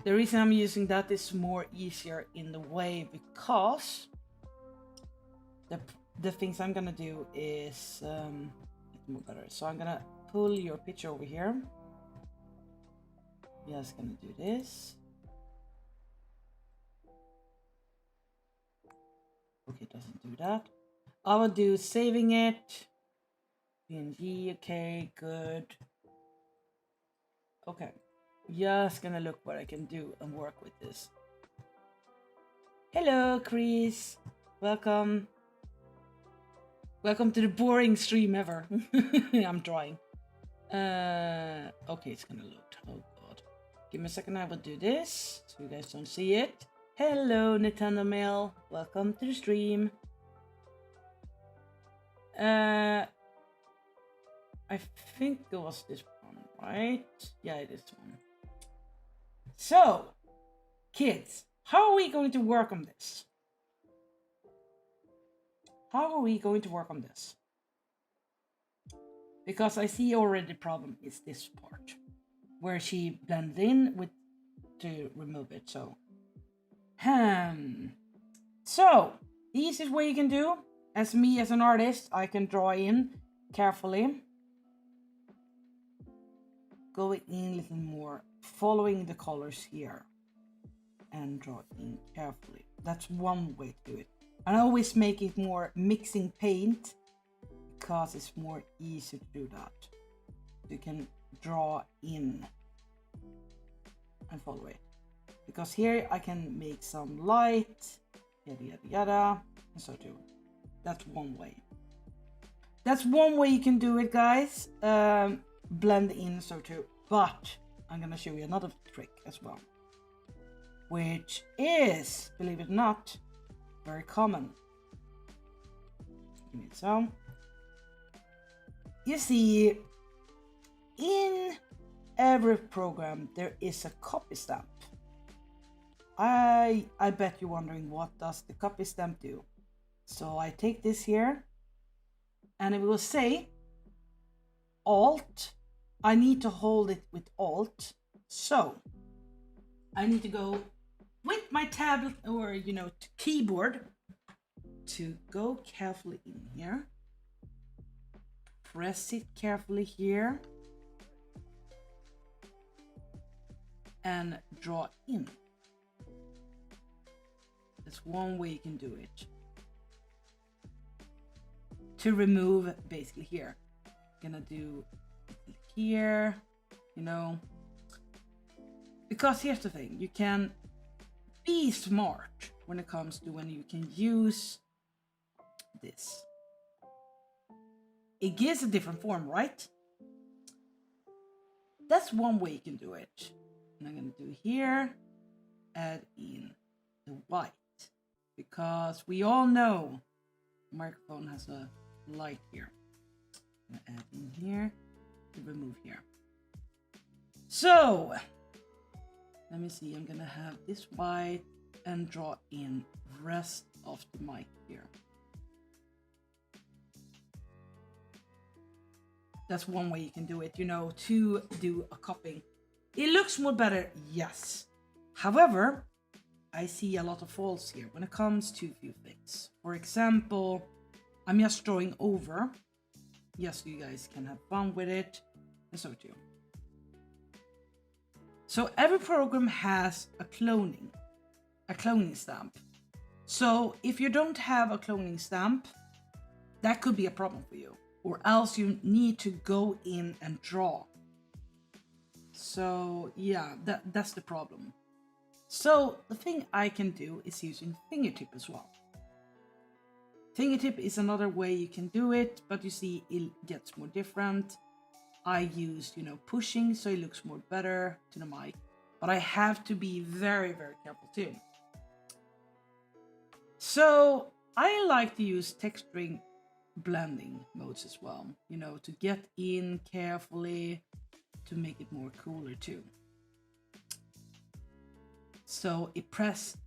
A: The reason I'm using that is more easier in the way because the things I'm gonna do is more better. So I'm gonna pull your picture over here. Just gonna do this. Okay, it doesn't do that. I will do saving it. PNG, okay, good. Okay. Just gonna look what I can do and work with this. Hello, Chris. Welcome. Welcome to the boring stream ever. I'm trying. Okay, it's gonna load. Oh god. Give me a second, I will do this so you guys don't see it. Hello, Nintendo Mail. Welcome to the stream. I think it was this one, right? Yeah, it is one. So, kids, how are we going to work on this? How are we going to work on this? Because I see already the problem is this part where she blended in with to remove it. So, so the easiest way you can do, as me as an artist, I can draw in carefully, going in a little more, following the colors here, and draw in carefully. That's one way to do it. And I always make it more mixing paint because it's more easy to do that. You can draw in and follow it. Because here I can make some light, yada yada yada, and so too. That's one way. That's one way you can do it, guys. Blend in, so too. But I'm gonna show you another trick as well, which is, believe it or not, very common. Give me some. You see, in every program there is a copy stamp. I bet you're wondering, what does the copy stamp do? So I take this here, and it will say Alt. I need to hold it with Alt. So I need to go with my tablet or, keyboard to go carefully in here. Press it carefully here. And draw in. That's one way you can do it. To remove, basically here. Gonna do here, because here's the thing, you can be smart when it comes to when you can use this. It gives a different form, right? That's one way you can do it. And I'm gonna do here, add in the white, because we all know the microphone has a light here. I'm gonna add in here to remove here. So let me see, I'm gonna have this white and draw in rest of the mic here. That's one way you can do it, to do a copying. It looks more better, yes. However, I see a lot of faults here when it comes to a few things. For example, I'm just drawing over. Yes, you guys can have fun with it, and so too. So every program has a cloning stamp. So if you don't have a cloning stamp, that could be a problem for you, or else you need to go in and draw. So yeah, that's the problem. So the thing I can do is using fingertip as well. Fingertip is another way you can do it, but you see it gets more different. I used, pushing, so it looks more better to the mic, but I have to be very, very careful too. So I like to use texturing blending modes as well, to get in carefully, to make it more cooler too. So it press,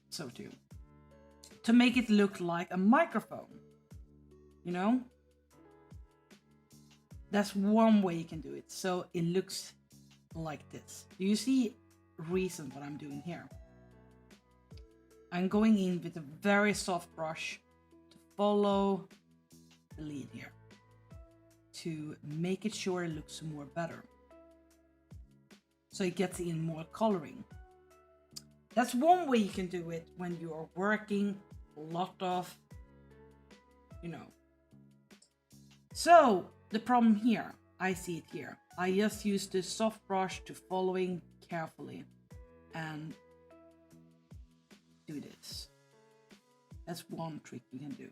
A: so too, to make it look like a microphone, That's one way you can do it, so it looks like this. Do you see reason what I'm doing here? I'm going in with a very soft brush to follow the lead here, to make it sure it looks more better, so it gets in more coloring. That's one way you can do it when you are working a lot of, So the problem here, I see it here. I just use the soft brush to following carefully and do this. That's one trick you can do.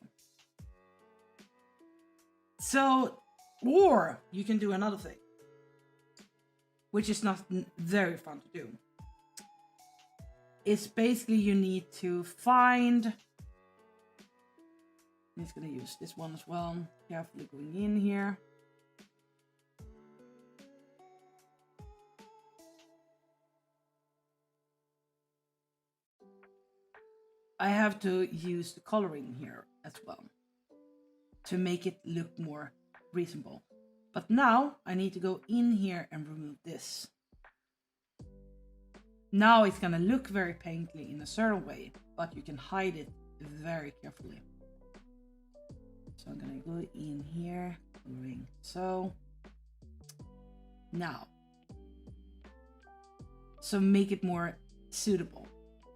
A: So, or you can do another thing, which is not very fun to do. It's basically you need to find, I'm just gonna use this one as well, carefully going in here. I have to use the coloring here as well to make it look more reasonable. But now I need to go in here and remove this. Now it's gonna look very painterly in a certain way, but you can hide it very carefully. So I'm gonna go in here, coloring. So now, so make it more suitable,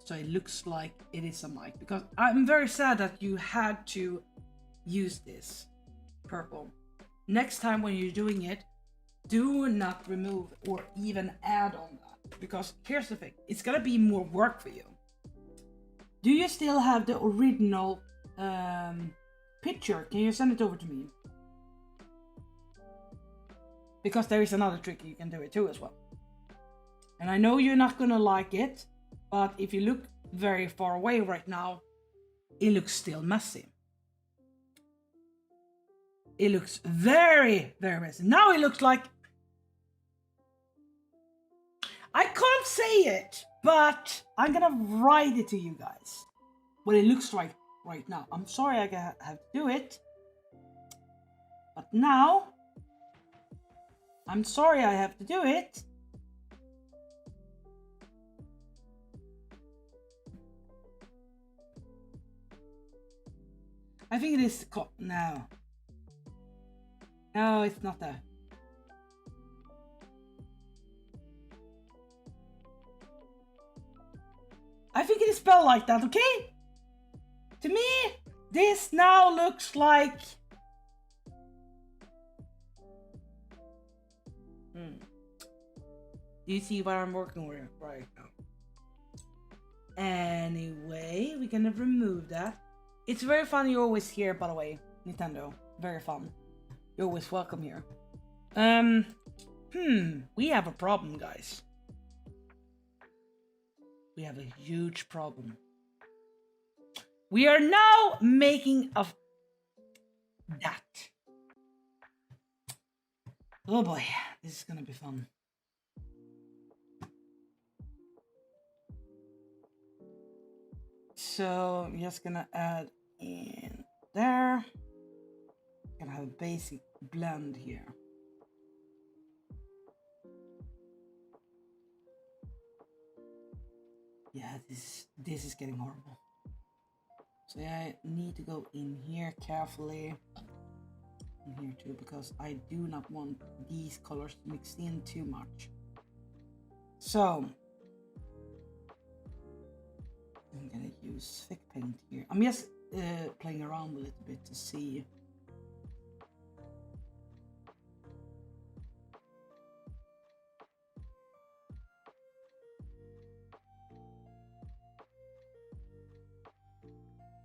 A: so it looks like it is a mic, because I'm very sad that you had to use this purple. Next time when you're doing it, do not remove or even add on that, because here's the thing, it's gonna be more work for you. Do you still have the original picture? Can you send it over to me? Because there is another trick you can do it too as well. And I know you're not gonna like it, but if you look very far away right now, it looks still messy. It looks very, very messy. Now it looks like, I can't say it. But I'm gonna write it to you guys. What it looks like right now. I'm sorry I have to do it. But now, I'm sorry I have to do it. I think it is no. No, it's not that. I think it is spelled like that, okay? To me, this now looks like... Do you see what I'm working with right now? Anyway, we're gonna remove that. It's very fun you're always here, by the way, Nintendo. Very fun. You're always welcome here. We have a problem, guys. We have a huge problem. We are now making that. Oh boy, this is gonna be fun. So I'm just gonna add in there. Gonna have a basic blend here. Yeah, this is getting horrible. So yeah, I need to go in here carefully. In here too, because I do not want these colors mixed in too much. So I'm gonna use thick paint here. I'm just playing around a little bit to see.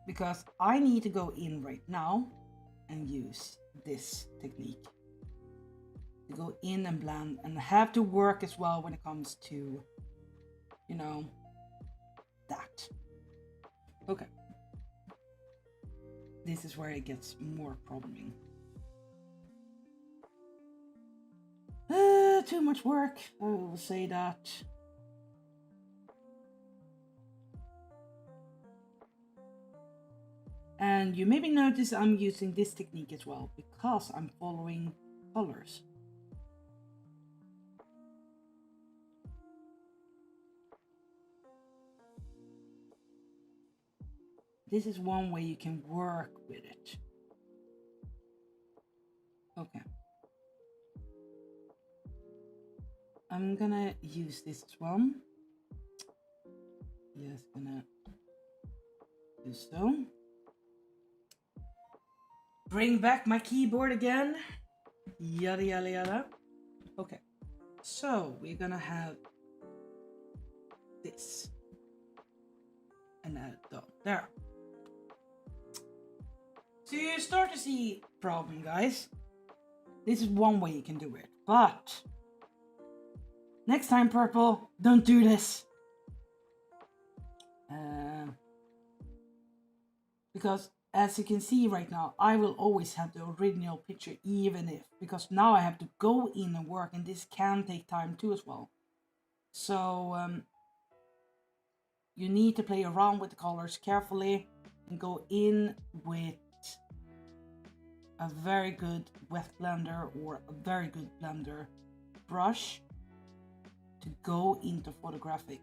A: Because I need to go in right now and use this technique. To go in and blend and have to work as well when it comes to, you know, that. Okay. This is where it gets more problematic. Too much work, I will say that. And you maybe notice I'm using this technique as well because I'm following colors. This is one way you can work with it. Okay. I'm gonna use this one. Just gonna do so. Bring back my keyboard again. Yada yada yada. Okay. So we're gonna have this. And add it down there. So you start to see problem, guys. This is one way you can do it, but next time, Purple, don't do this. Because as you can see right now, I will always have the original picture, even if, because now I have to go in and work, and this can take time too as well. So you need to play around with the colors carefully and go in with a very good wet blender or a very good blender brush to go into photographic.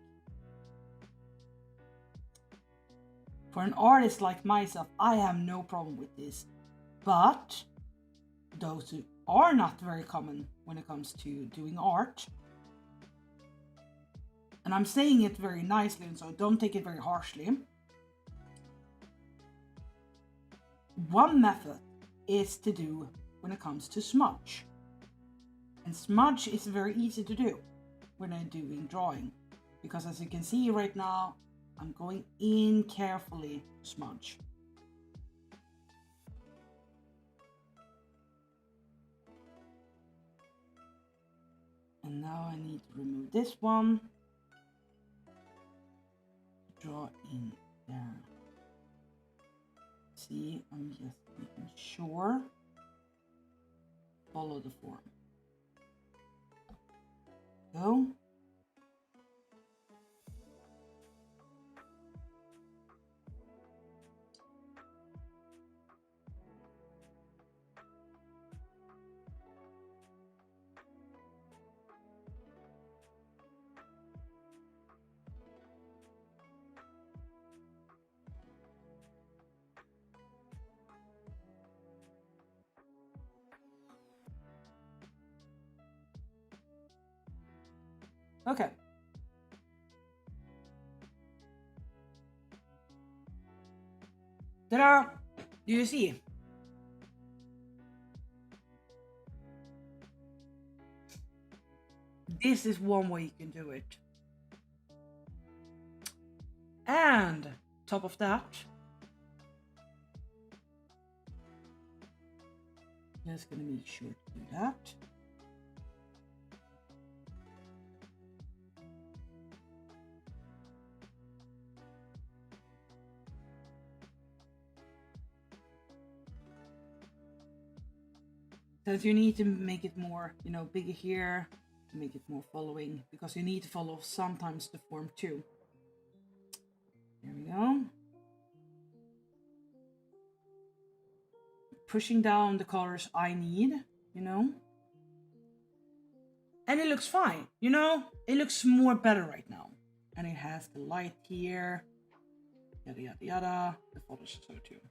A: For an artist like myself, I have no problem with this, but those who are not very common when it comes to doing art, and I'm saying it very nicely, and so don't take it very harshly. One method is to do when it comes to smudge. And smudge is very easy to do when I'm doing drawing, because as you can see right now, I'm going in carefully to smudge. And now I need to remove this one. Draw in there. See, I'm just making sure. Follow the form. Go. Okay. Ta-da! Do you see? This is one way you can do it. And top of that, just gonna make sure to do that. Since you need to make it more, you know, bigger here, to make it more following, because you need to follow sometimes the form too. There we go. Pushing down the colors I need, you know. And it looks fine, you know. It looks more better right now. And it has the light here, yada yada yada. The photos so too.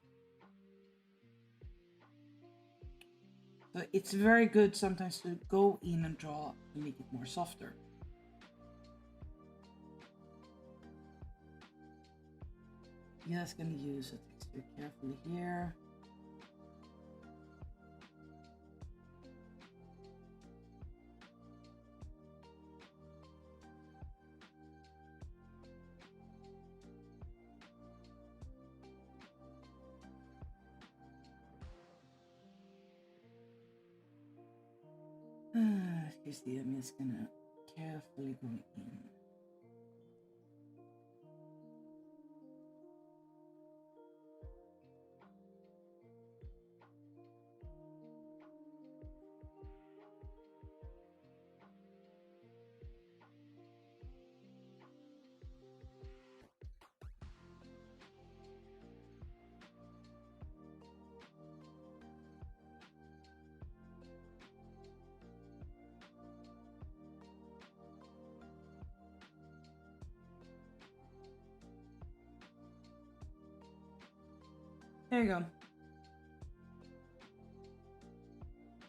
A: So it's very good sometimes to go in and draw to make it more softer. Just gonna use the texture carefully here. You see, I'm just gonna carefully go in. There you go.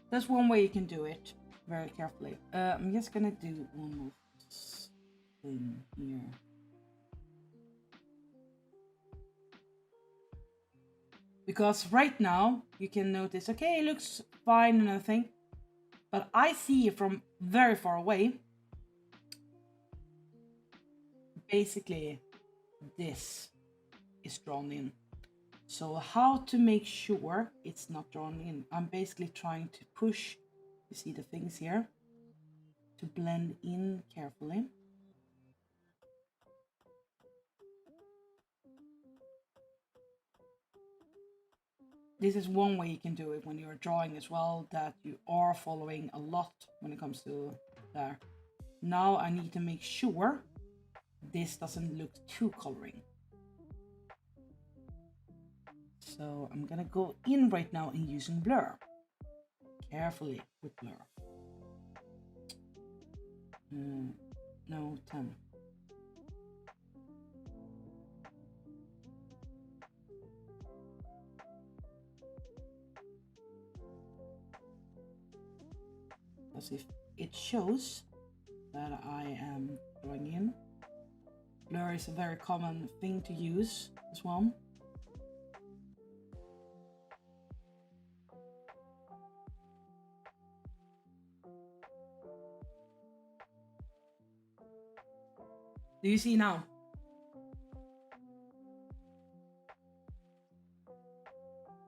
A: That's one way you can do it very carefully. I'm just gonna do one more thing here. Because right now you can notice, okay, it looks fine and everything, but I see it from very far away. Basically, this is drawn in. So how to make sure it's not drawn in? I'm basically trying to push, you see the things here, to blend in carefully. This is one way you can do it when you're drawing as well, that you are following a lot when it comes to there. Now I need to make sure this doesn't look too coloring. So I'm gonna go in right now and using blur. Carefully with blur. No, 10. Because if it shows that I am drawing in, blur is a very common thing to use as well. Do you see now?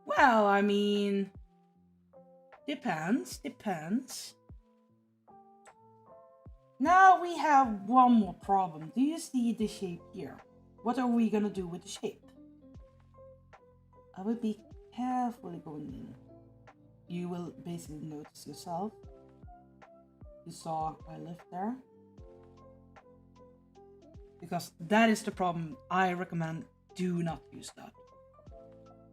A: Well, I mean, depends. Now we have one more problem. Do you see the shape here? What are we gonna do with the shape? I will be carefully going in. You will basically notice yourself. You saw I left there. Because that is the problem. I recommend do not use that.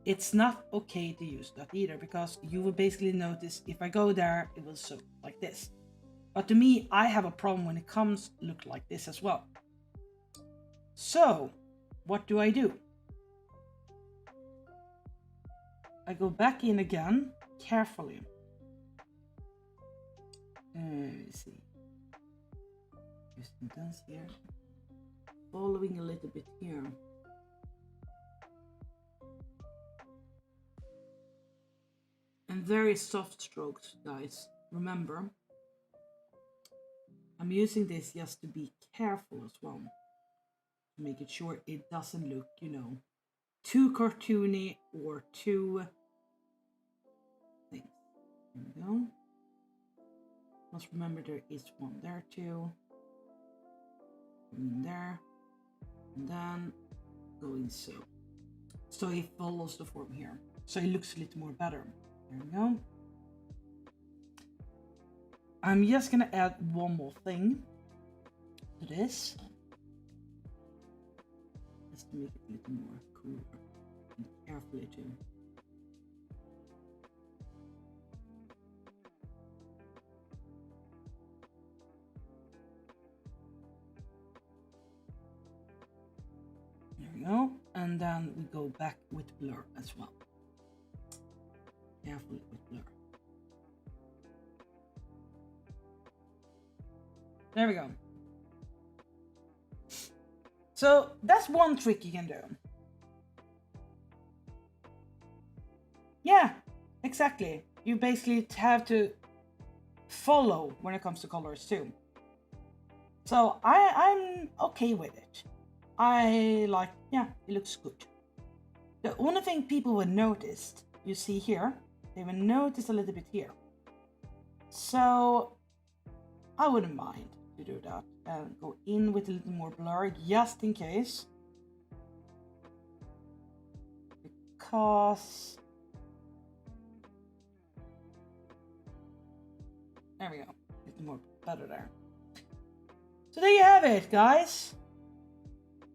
A: It's not okay to use that either, because you will basically notice if I go there, it will look like this. But to me, I have a problem when it comes look like this as well. So, what do? I go back in again, carefully. Let's see. Just intense here. Following a little bit here. And very soft strokes, guys. Remember, I'm using this just to be careful as well. To make it sure it doesn't look, you know, too cartoony or too things. There we go. Must remember there is one there too. In there. And then going so. So it follows the form here. So it looks a little more better. There we go. I'm just gonna add one more thing to this. Just to make it a little more cool and carefully too. There we go. And then we go back with blur as well. Carefully with blur. There we go. So that's one trick you can do. Yeah, exactly. You basically have to follow when it comes to colors too. So I'm okay with it. I like, yeah, it looks good. The only thing people will notice, you see here, they will notice a little bit here. So I wouldn't mind to do that and go in with a little more blur just in case. Because there we go. A little more better there. So there you have it, guys.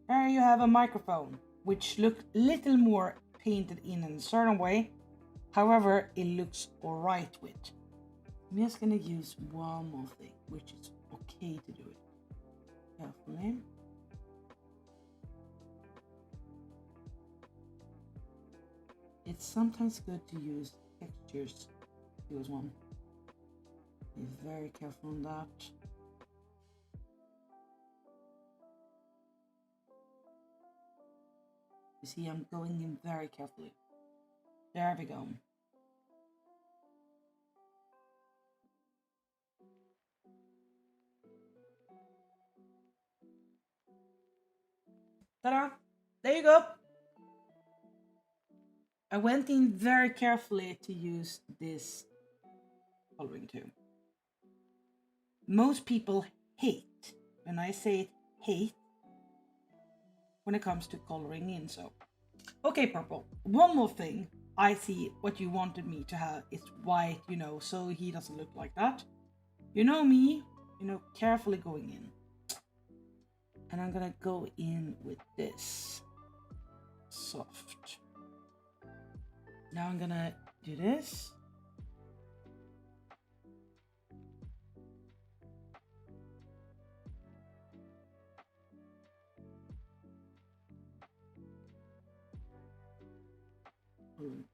A: There you have a microphone, which looked a little more painted in a certain way. However, it looks alright with. I'm just gonna use one more thing, which is okay to do it carefully. It's sometimes good to use textures. Use one. Be very careful on that. You see, I'm going in very carefully. There we go. Ta-da! There you go. I went in very carefully to use this coloring too. Most people hate, when I say it, hate, when it comes to coloring in, so. Okay, Purple, one more thing. I see what you wanted me to have is white, you know, so he doesn't look like that. You know me, you know, carefully going in. And I'm gonna go in with this. Soft. Now I'm gonna do this.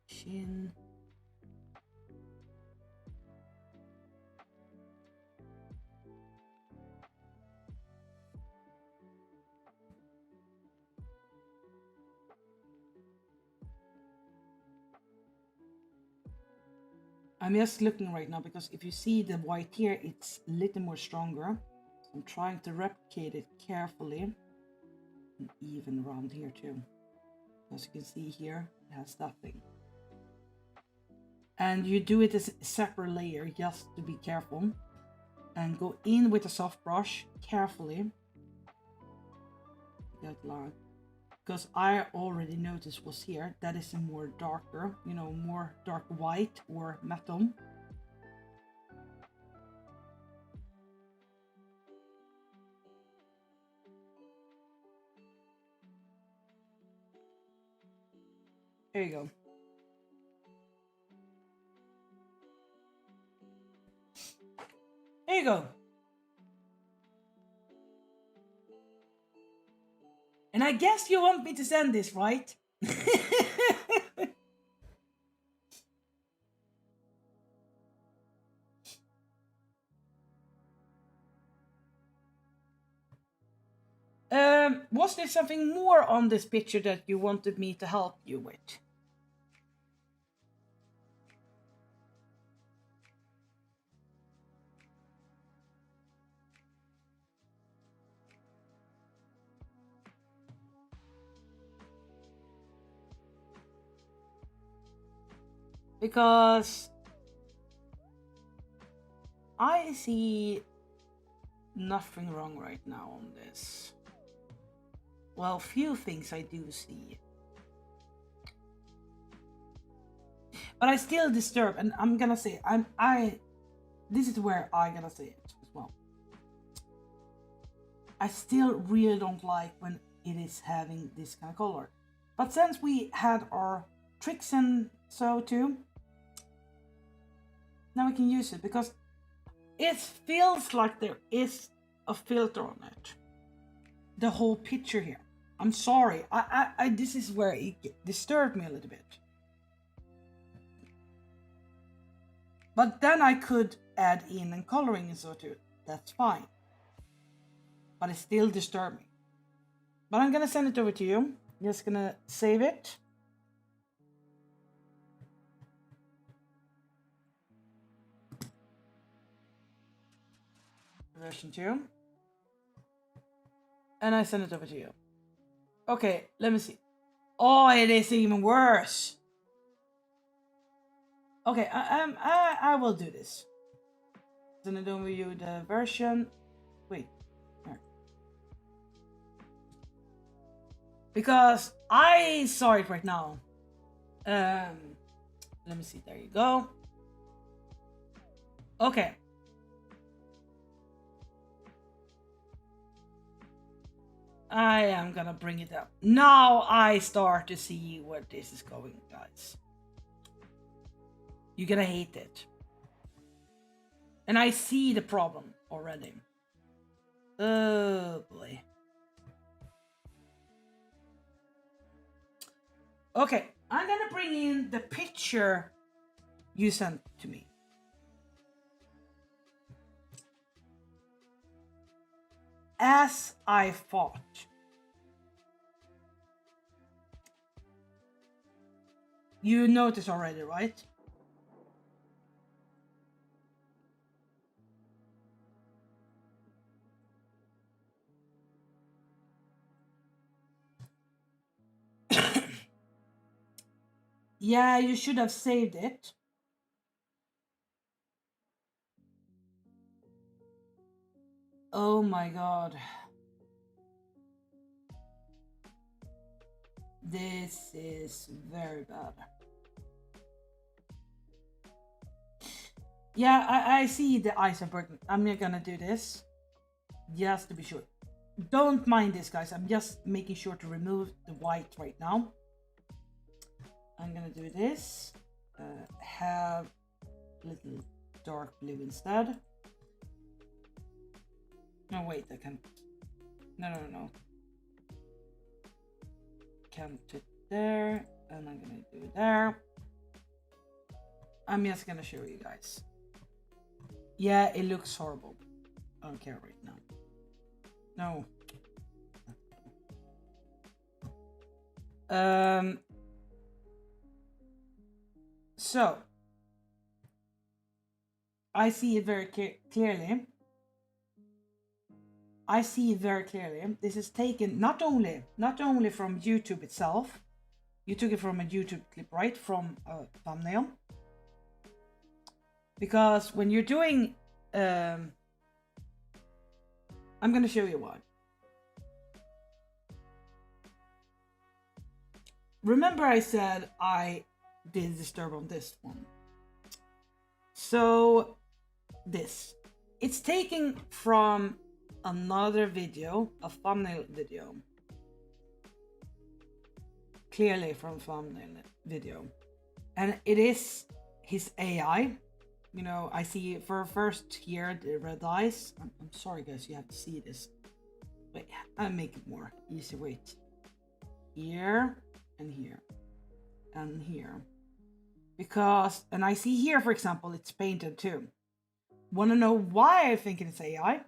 A: Chin. I'm just looking right now because if you see the white here, it's a little more stronger. So I'm trying to replicate it carefully and even around here too. As you can see here, it has that thing. And you do it as a separate layer just to be careful. And go in with a soft brush carefully. That line. Because I already noticed was here, that is a more darker, you know, more dark white or metal. There you go. There you go. And I guess you want me to send this, right? was there something more on this picture that you wanted me to help you with? Because I see nothing wrong right now on this. Well, few things I do see. But I still disturb, and I'm gonna say, this is where I'm gonna say it as well. I still really don't like when it is having this kind of color. But since we had our tricks and so too, now we can use it because it feels like there is a filter on it. The whole picture here. I'm sorry. I this is where it disturbed me a little bit. But then I could add in and coloring and so too. That's fine. But it still disturbed me. But I'm gonna send it over to you. Just gonna save it. Version 2. And I send it over to you. Okay, let me see. Oh, it is even worse. Okay, I will do this. Send it over you the version. Wait. Here. Because I saw it right now. Let me see. There you go. Okay. I am gonna bring it up. Now I start to see where this is going, guys. You're gonna hate it. And I see the problem already. Oh boy. Okay, I'm gonna bring in the picture you sent to me. As I thought. You noticed already, right? Yeah, you should have saved it. Oh my god. This is very bad. Yeah, I see the iceberg. I'm not gonna do this. Just to be sure. Don't mind this, guys. I'm just making sure to remove the white right now. I'm gonna do this. Have a little dark blue instead. No, wait, I can't. No. Can't put there, and I'm gonna do it there. I'm just gonna show you guys. Yeah, it looks horrible. I don't care right now. No. So I see it very clearly. I see it very clearly. This is taken not only from YouTube itself. You took it from a YouTube clip, right? From a thumbnail. Because when you're doing, I'm gonna show you why. Remember I said I did disturb on this one. So this, it's taken from another video, a thumbnail video. Clearly from thumbnail video. And it is his AI. You know, I see for first here the red eyes. I'm sorry guys, you have to see this. Wait, I'll make it more easy. Wait. Here and here and here. Because, and I see here for example, it's painted too. Wanna know why I think it's AI?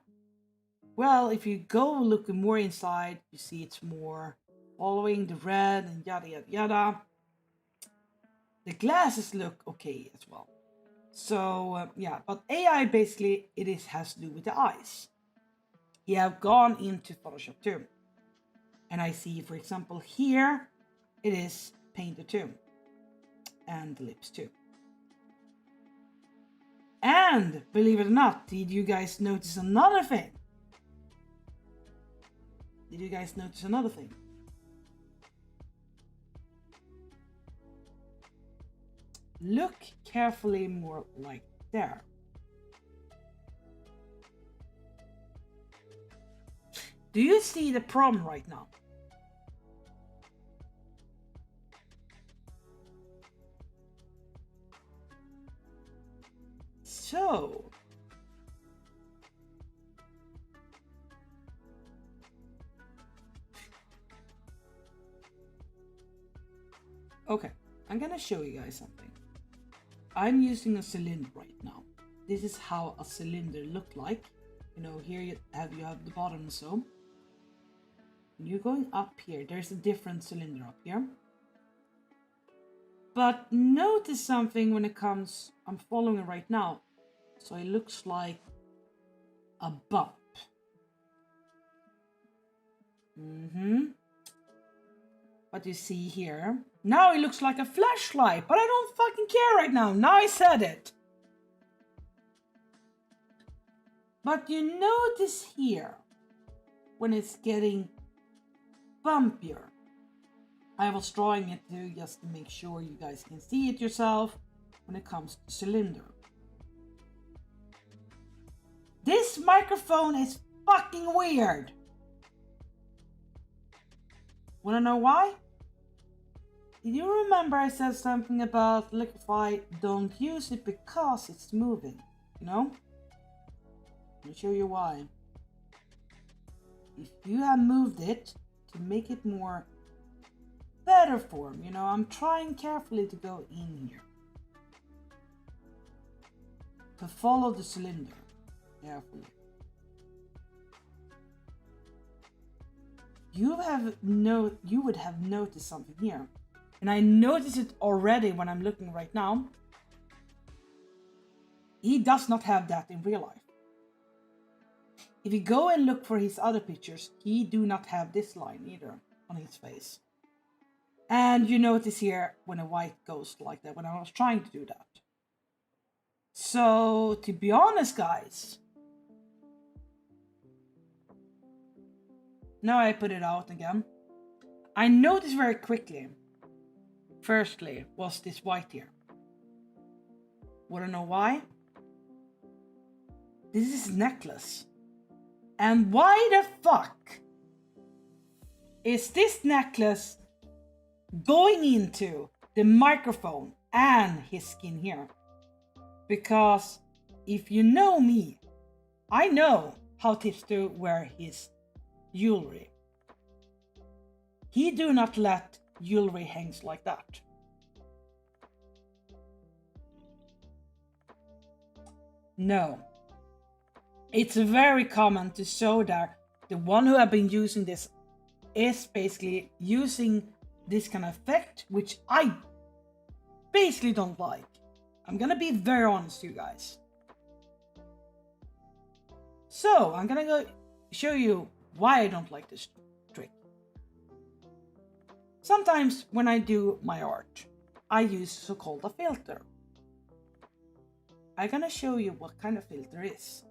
A: Well, if you go looking more inside, you see it's more following the red and yada yada yada. The glasses look okay as well. So yeah, but AI basically has to do with the eyes. You have gone into Photoshop too. And I see, for example, here it is painted too. And the lips too. And believe it or not, did you guys notice another thing? Did you guys notice another thing? Look carefully more like there. Do you see the problem right now? So, okay, I'm gonna show you guys something. I'm using a cylinder right now. This is how a cylinder looked like. You know, here you have the bottom, so when you're going up here, there's a different cylinder up here. But notice something when it comes, I'm following it right now. So it looks like a bump. What you see here. Now it looks like a flashlight, but I don't fucking care right now. Now I said it. But you notice here, when it's getting bumpier. I was drawing it too, just to make sure you guys can see it yourself when it comes to cylinder. This microphone is fucking weird. Wanna know why? Did you remember I said something about Liquify, don't use it because it's moving, you know? Let me show you why. If you have moved it to make it more better form, you know, I'm trying carefully to go in here. To follow the cylinder carefully. You would have noticed something here. And I notice it already when I'm looking right now. He does not have that in real life. If you go and look for his other pictures, he do not have this line either on his face. And you notice here when a white goes like that, when I was trying to do that. So, to be honest, guys, now I put it out again. I noticed very quickly, firstly, was this white here. Wanna know why? This is his necklace. And why the fuck is this necklace going into the microphone and his skin here? Because if you know me, I know how Tips to wear his jewelry. He do not let jewelry hangs like that. No. It's very common to show that the one who have been using this is basically using this kind of effect, which I basically don't like. I'm gonna be very honest to you guys. So I'm gonna go show you why I don't like this trick. Sometimes when I do my art, I use so-called a filter. I'm gonna show you what kind of filter is.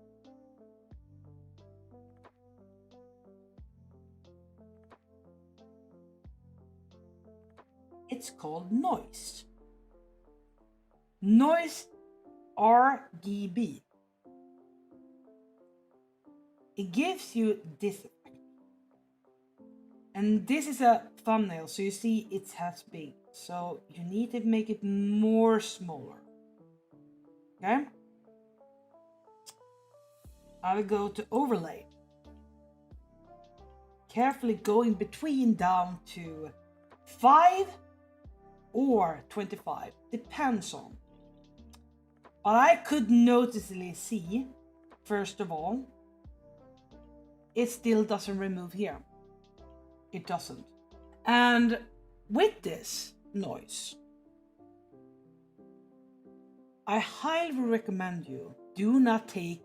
A: It's called noise. Noise RGB. It gives you this effect. And this is a thumbnail, so you see it has big. So you need to make it more smaller. Okay? I will go to overlay. Carefully going between down to 5 or 25, depends on. But I could noticeably see, first of all, it still doesn't remove here. It doesn't. And with this noise, I highly recommend you do not take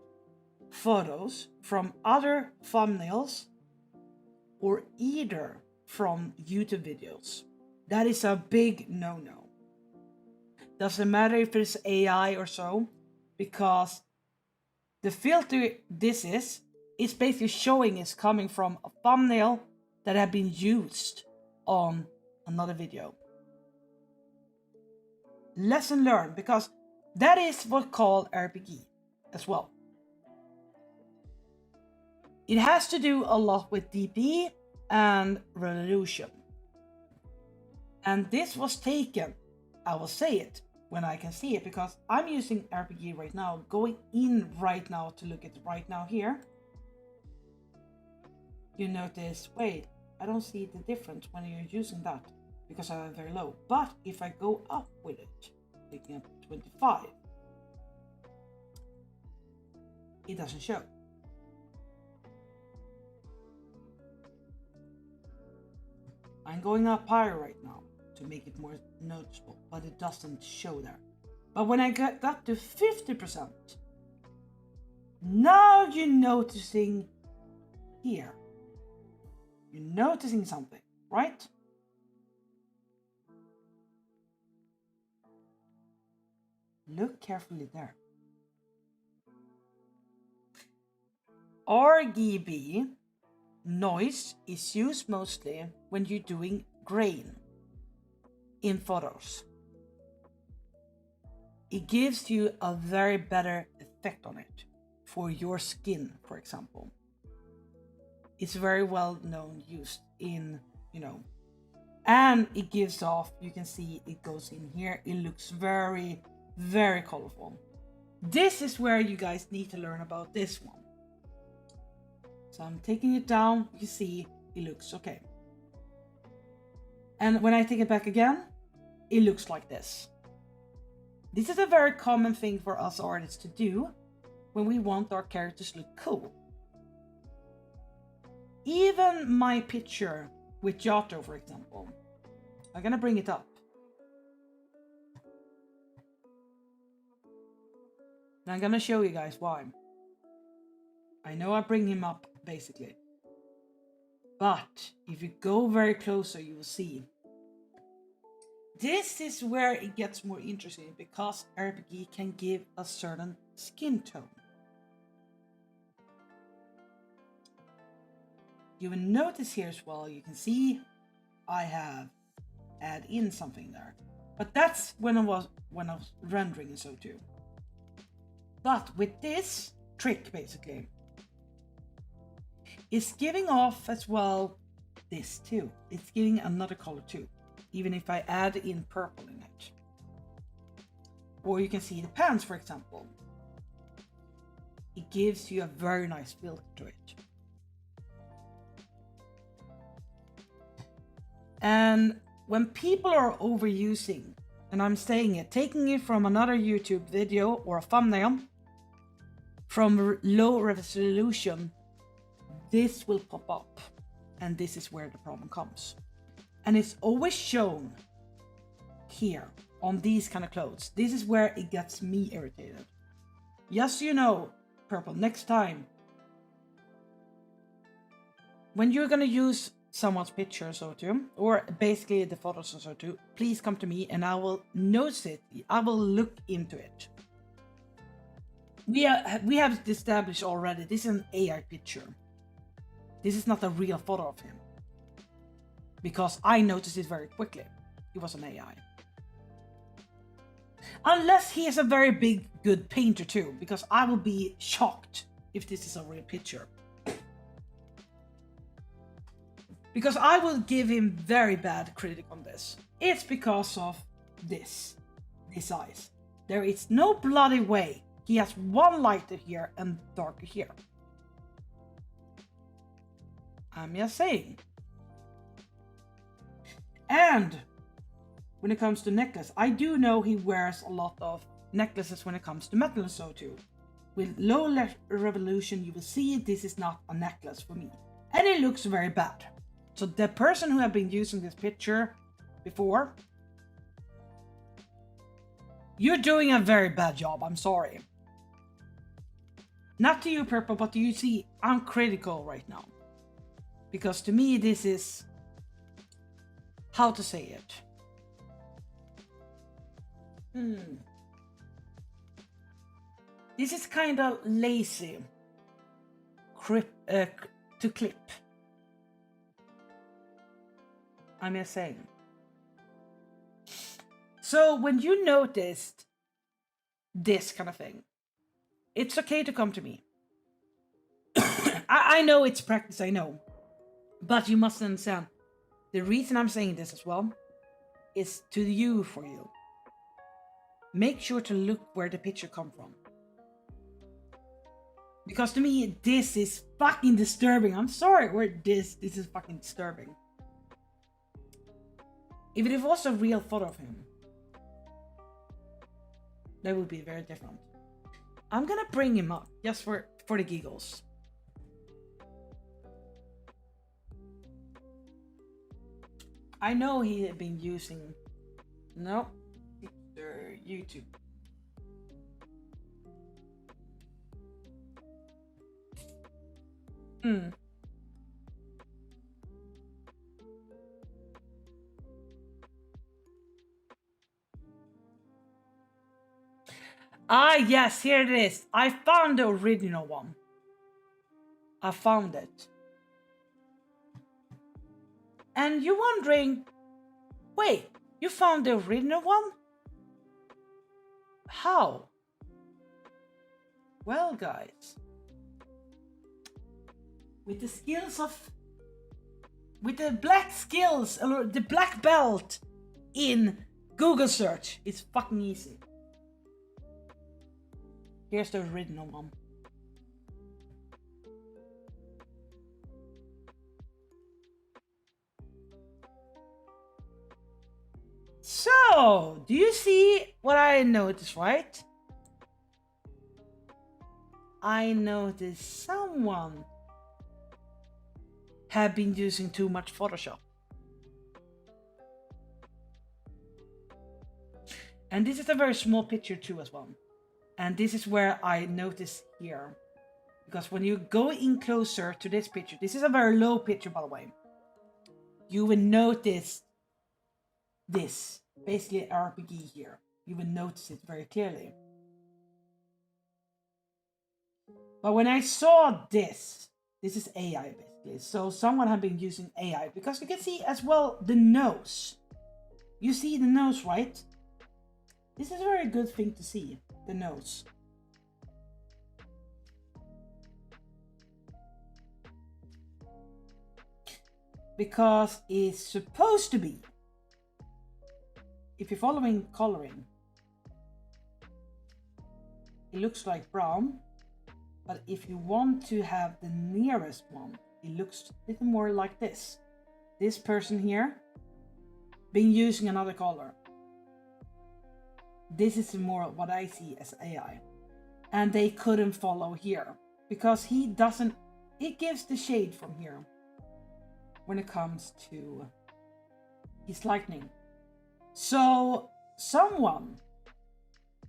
A: photos from other thumbnails or either from YouTube videos. That is a big no-no. Doesn't matter if it's AI or so, because the filter this is basically showing it's coming from a thumbnail that had been used on another video. Lesson learned, because that is what's called RPG as well. It has to do a lot with DP and resolution. And this was taken, I will say it when I can see it, because I'm using RPG right now, going in right now to look at it right now here. You notice, wait, I don't see the difference when you're using that because I'm very low. But if I go up with it, picking up 25, it doesn't show. I'm going up higher right now to make it more noticeable, but it doesn't show there. But when I get that to 50%, now you're noticing here. You're noticing something, right? Look carefully there. RGB noise is used mostly when you're doing grain in photos. It gives you a very better effect on it for your skin, for example. It's very well known used in, and it gives off, you can see it goes in here. It looks very, very colorful. This is where you guys need to learn about this one. So I'm taking it down, you see it looks okay. And when I take it back again, it looks like this. This is a very common thing for us artists to do when we want our characters to look cool. Even my picture with Giotto, for example, I'm gonna bring it up. And I'm gonna show you guys why. I know I bring him up basically, but if you go very closer, you will see. This is where it gets more interesting, because RPG can give a certain skin tone. You will notice here as well, you can see I have add in something there. But that's when I was rendering and so too. But with this trick basically, it's giving off as well this too. It's giving another color too, even if I add in purple in it. Or you can see the pants, for example. It gives you a very nice feel to it. And when people are overusing, and I'm saying it, taking it from another YouTube video or a thumbnail, from low resolution, this will pop up. And this is where the problem comes. And it's always shown here on these kind of clothes. This is where it gets me irritated. Just so you know, Purple, next time, when you're gonna use someone's picture or so too, or basically the photos or so too, please come to me and I will notice it. I will look into it. We have established already, this is an AI picture. This is not a real photo of him. Because I noticed it very quickly. It was an AI. Unless he is a very big, good painter too, because I will be shocked if this is a real picture. Because I will give him very bad critic on this. It's because of this eyes. There is no bloody way. He has one lighter here and darker here. I'm just saying. And when it comes to necklace, I do know he wears a lot of necklaces when it comes to metal and so too. with low revolution, you will see this is not a necklace for me. And it looks very bad. So the person who have been using this picture before, you're doing a very bad job, I'm sorry. Not to you, Purple, but you see, I'm critical right now. Because to me, this is, how to say it? This is kind of lazy to clip. I'm just saying. So when you noticed this kind of thing, it's okay to come to me. I know it's practice, I know. But you must understand, the reason I'm saying this as well is to you, for you. Make sure to look where the picture come from. Because to me, this is fucking disturbing. I'm sorry, this is fucking disturbing. If it was a real photo of him, that would be very different. I'm gonna bring him up just for the giggles. I know he had been using YouTube. Ah, yes, here it is. I found the original one. I found it. And you're wondering, wait, you found the original one? How? Well, guys, with the black skills, or the black belt in Google search, it's fucking easy. Here's the original one. So, do you see what I noticed, right? I noticed someone have been using too much Photoshop. And this is a very small picture too as well. And this is where I notice here. Because when you go in closer to this picture, this is a very low picture, by the way. You will notice this, basically RPG here. You will notice it very clearly. But when I saw this is AI basically. So someone had been using AI, because you can see as well the nose. You see the nose, right? This is a very good thing to see, the nose. Because it's supposed to be, if you're following coloring, it looks like brown. But if you want to have the nearest one, it looks a little more like this. This person here, been using another color. This is more what I see as AI. And they couldn't follow here. Because he doesn't, it gives the shade from here. When it comes to his lightning. So someone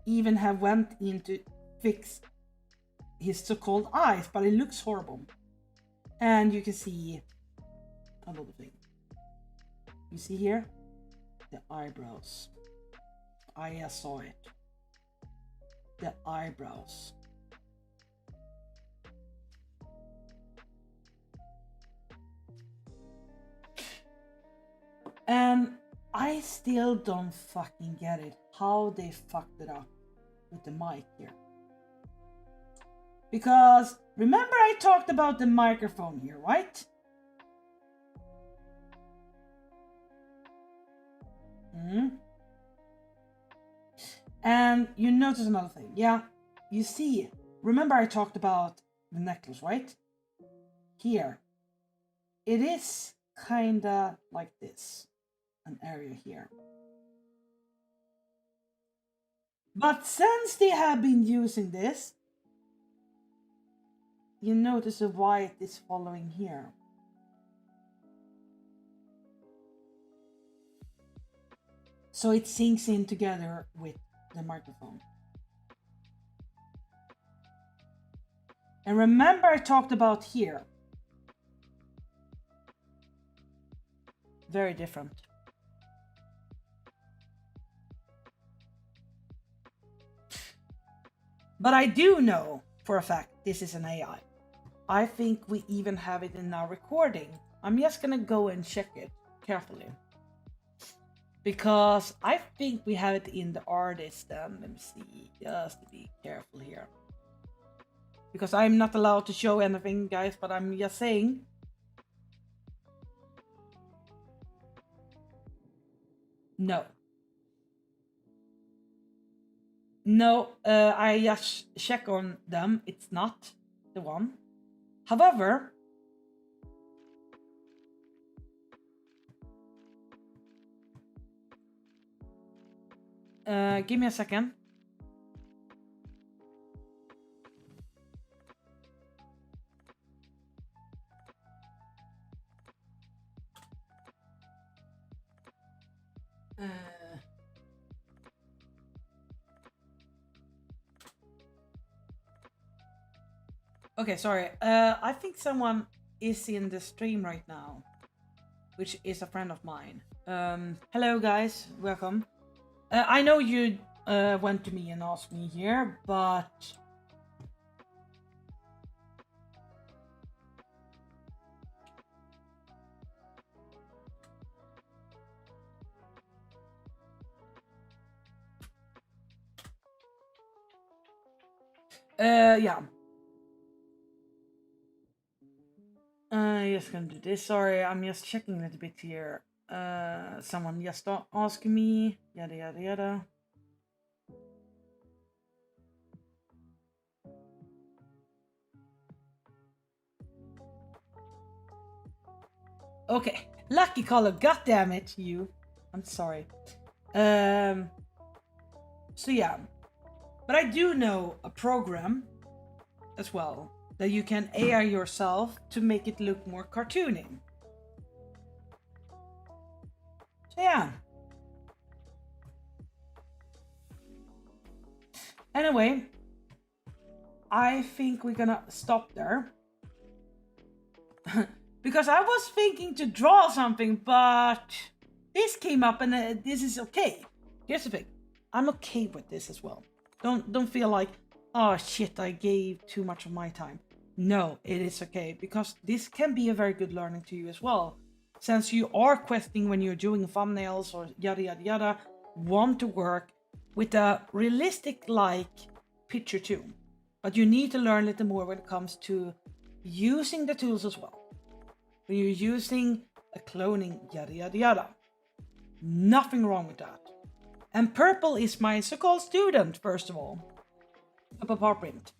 A: even have went in to fix his so-called eyes, but it looks horrible. And you can see a little thing. You see here? The eyebrows. I saw it. The eyebrows. And I still don't fucking get it. How they fucked it up with the mic here. Because remember I talked about the microphone here, right? And you notice another thing. Yeah, you see, remember I talked about the necklace, right? Here. It is kinda like this. An area here. But since they have been using this, you notice the white is following here. So it syncs in together with the microphone. And remember I talked about here. Very different. But I do know for a fact this is an AI. I think we even have it in our recording. I'm just gonna go and check it carefully. Because I think we have it in the artist. Let me see, just to be careful here. Because I'm not allowed to show anything, guys, but I'm just saying. No. No, I just check on them. It's not the one. However, give me a second. Okay, sorry. I think someone is in the stream right now, which is a friend of mine. Hello, guys. Welcome. I know you went to me and asked me here, but yeah. Just gonna do this. Sorry, I'm just checking a little bit here. Someone just asked me. Yada yada yada. Okay, lucky color. God damn it, you. I'm sorry. So yeah, but I do know a program as well that you can AI yourself to make it look more cartoony. So yeah. Anyway, I think we're gonna stop there. Because I was thinking to draw something, but this came up and this is okay. Here's the thing. I'm okay with this as well. Don't feel like, oh shit, I gave too much of my time. No, it is okay, because this can be a very good learning to you as well. Since you are questing when you're doing thumbnails or yada yada yada, want to work with a realistic like picture too. But you need to learn a little more when it comes to using the tools as well. When you're using a cloning yada yada yada. Nothing wrong with that. And Purple is my so-called student, first of all. Purple Parprint.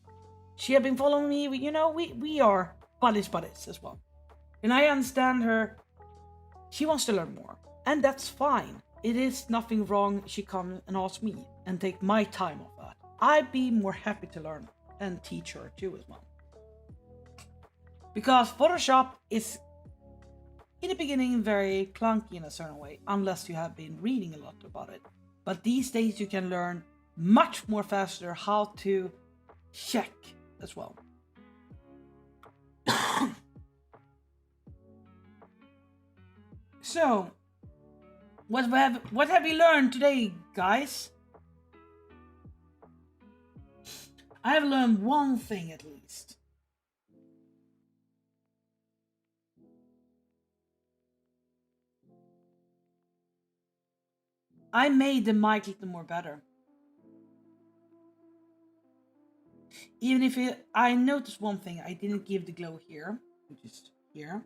A: She had been following me, you know, we are buddies as well. And I understand her. She wants to learn more. And that's fine. It is nothing wrong. She comes and asks me and take my time off that. I'd be more happy to learn and teach her too as well. Because Photoshop is, in the beginning, very clunky in a certain way, unless you have been reading a lot about it. But these days you can learn much more faster how to check as well. So, what have we learned today, guys? I have learned one thing at least. I made the mic a little more better. Even if I noticed one thing, I didn't give the glow here, which is here.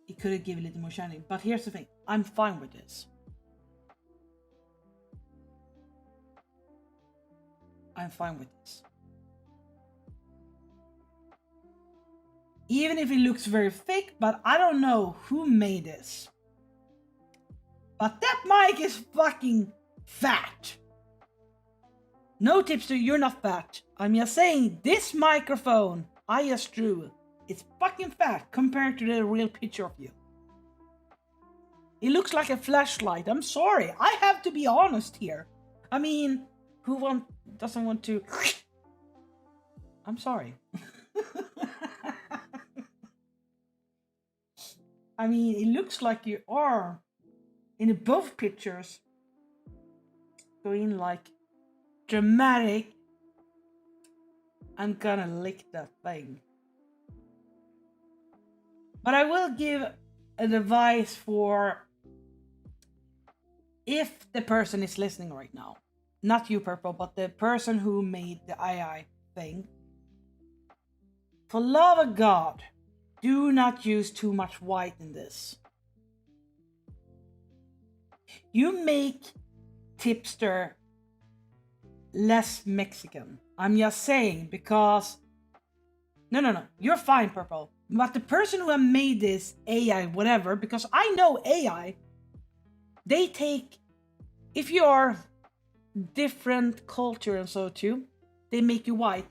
A: It could have given a little more shiny, but here's the thing, I'm fine with this. I'm fine with this. Even if it looks very thick, but I don't know who made this. But that mic is fucking fat. No, Tipster, you're not fat. I'm just saying, this microphone I just drew, it's fucking fat compared to the real picture of you. It looks like a flashlight. I'm sorry. I have to be honest here. I mean, who doesn't want to... I'm sorry. I mean, it looks like you are, in both pictures, going like dramatic. I'm gonna lick that thing. But I will give an advice for if the person is listening right now. Not you, Purple, but the person who made the AI thing. For love of God, do not use too much white in this. You make Tipster less Mexican. I'm just saying, because... No. You're fine, Purple. But the person who made this AI, whatever, because I know AI, they take... If you are different culture and so too, they make you white.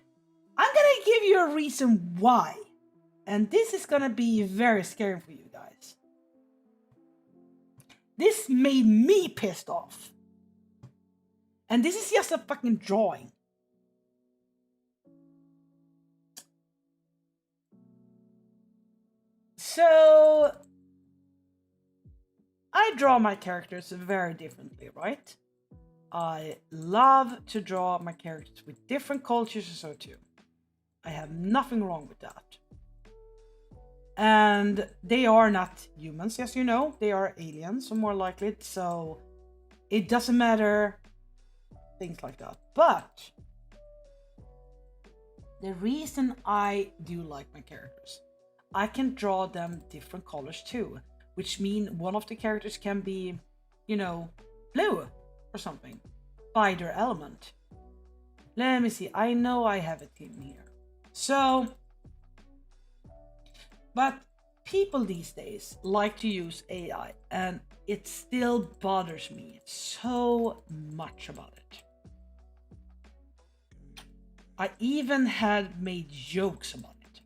A: I'm gonna give you a reason why. And this is gonna be very scary for you guys. This made me pissed off. And this is just a fucking drawing. So, I draw my characters very differently, right? I love to draw my characters with different cultures and so too. I have nothing wrong with that. And they are not humans, as you know. They are aliens, so more likely. So it doesn't matter. Things like that. But the reason I do like my characters, I can draw them different colors too. Which means one of the characters can be, you know, blue or something by their element. Let me see. I know I have it in here. So, but people these days like to use AI, and it still bothers me so much about it. I even had made jokes about it.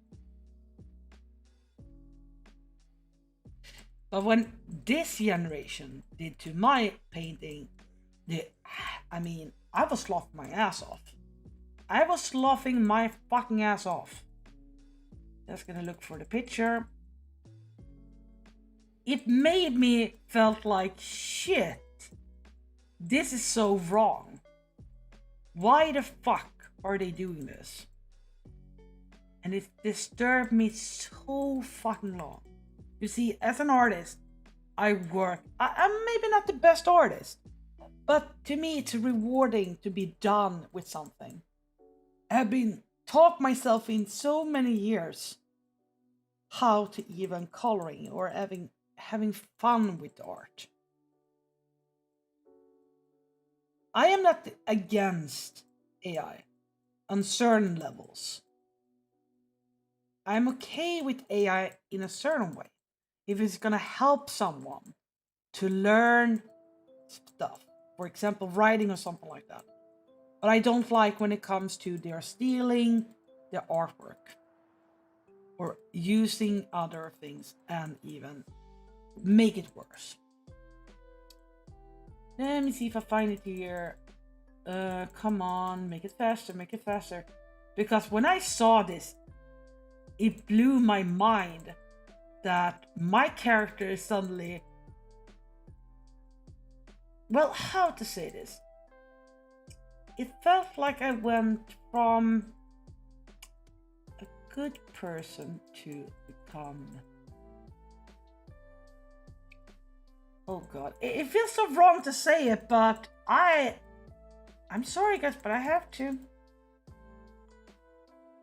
A: But when this generation did to my painting, I was laughing my ass off. I was laughing my fucking ass off. Just gonna look for the picture. It made me felt like shit. This is so wrong. Why the fuck are they doing this? And it disturbed me so fucking long. You see, as an artist, I'm maybe not the best artist, but to me it's rewarding to be done with something. I've been taught myself in so many years how to even coloring or having fun with art. I am not against AI on certain levels. I'm okay with AI in a certain way. If it's gonna help someone to learn stuff, for example, writing or something like that. But I don't like when it comes to they're stealing the artwork or using other things and even make it worse. Let me see if I find it here. Come on, make it faster. Because when I saw this, it blew my mind that my character is suddenly... Well, how to say this? It felt like I went from a good person to become... Oh god, it feels so wrong to say it, but I'm sorry guys, but I have to.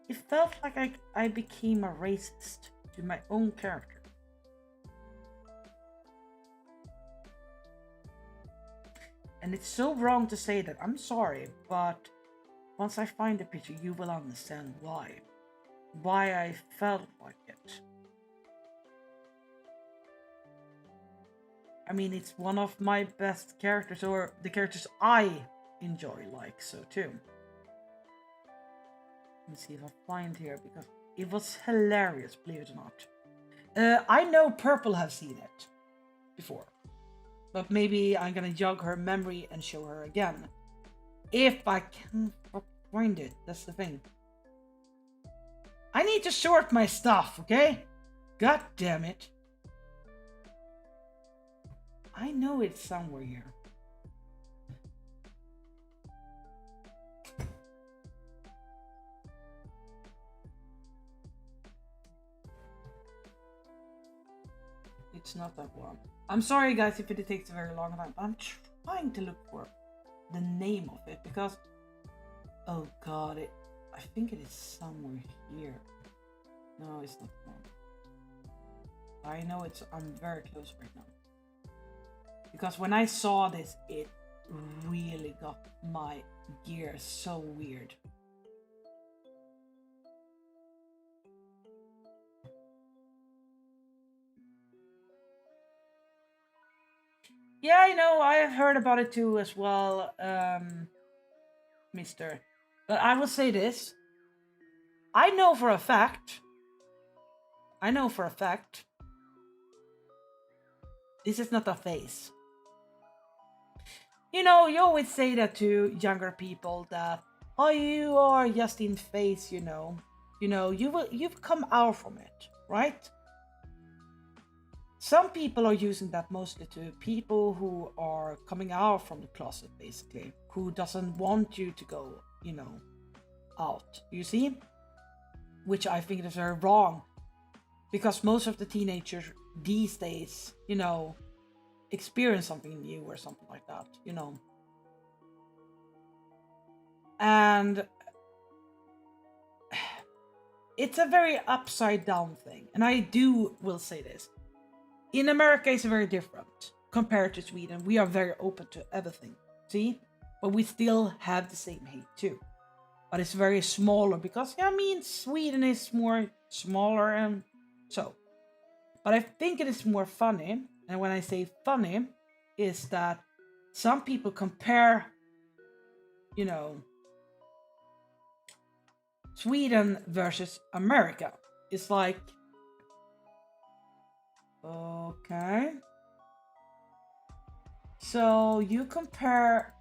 A: It felt like I became a racist to my own character. And it's so wrong to say that, I'm sorry, but once I find the picture, you will understand why. Why I felt like it. I mean, it's one of my best characters, or the characters I enjoy like so too. Let me see if I find here, because it was hilarious, believe it or not. I know Purple have seen it before, but maybe I'm gonna jog her memory and show her again. If I can find it, that's the thing. I need to sort my stuff, okay? God damn it. I know it's somewhere here. It's not that one. I'm sorry guys if it takes a very long time. I'm trying to look for the name of it because, oh god, I think it is somewhere here. No, it's not one. I know I'm very close right now. Because when I saw this, it really got my gears so weird. Yeah, I know, I have heard about it too as well, mister. But I will say this. I know for a fact, this is not a face. You know, you always say that to younger people that, oh, you are just in face, you know, you've come out from it, right? Some people are using that mostly to people who are coming out from the closet, basically, who doesn't want you to go, you know, out, you see? Which I think is very wrong, because most of the teenagers these days, you know, experience something new or something like that, you know. And it's a very upside down thing. And I will say this. In America, it's very different compared to Sweden. We are very open to everything, see? But we still have the same hate too. But it's very smaller because, I mean, Sweden is more smaller and so. But I think it is more funny, and when I say funny, is that some people compare, you know, Sweden versus America. It's like, okay. So you compare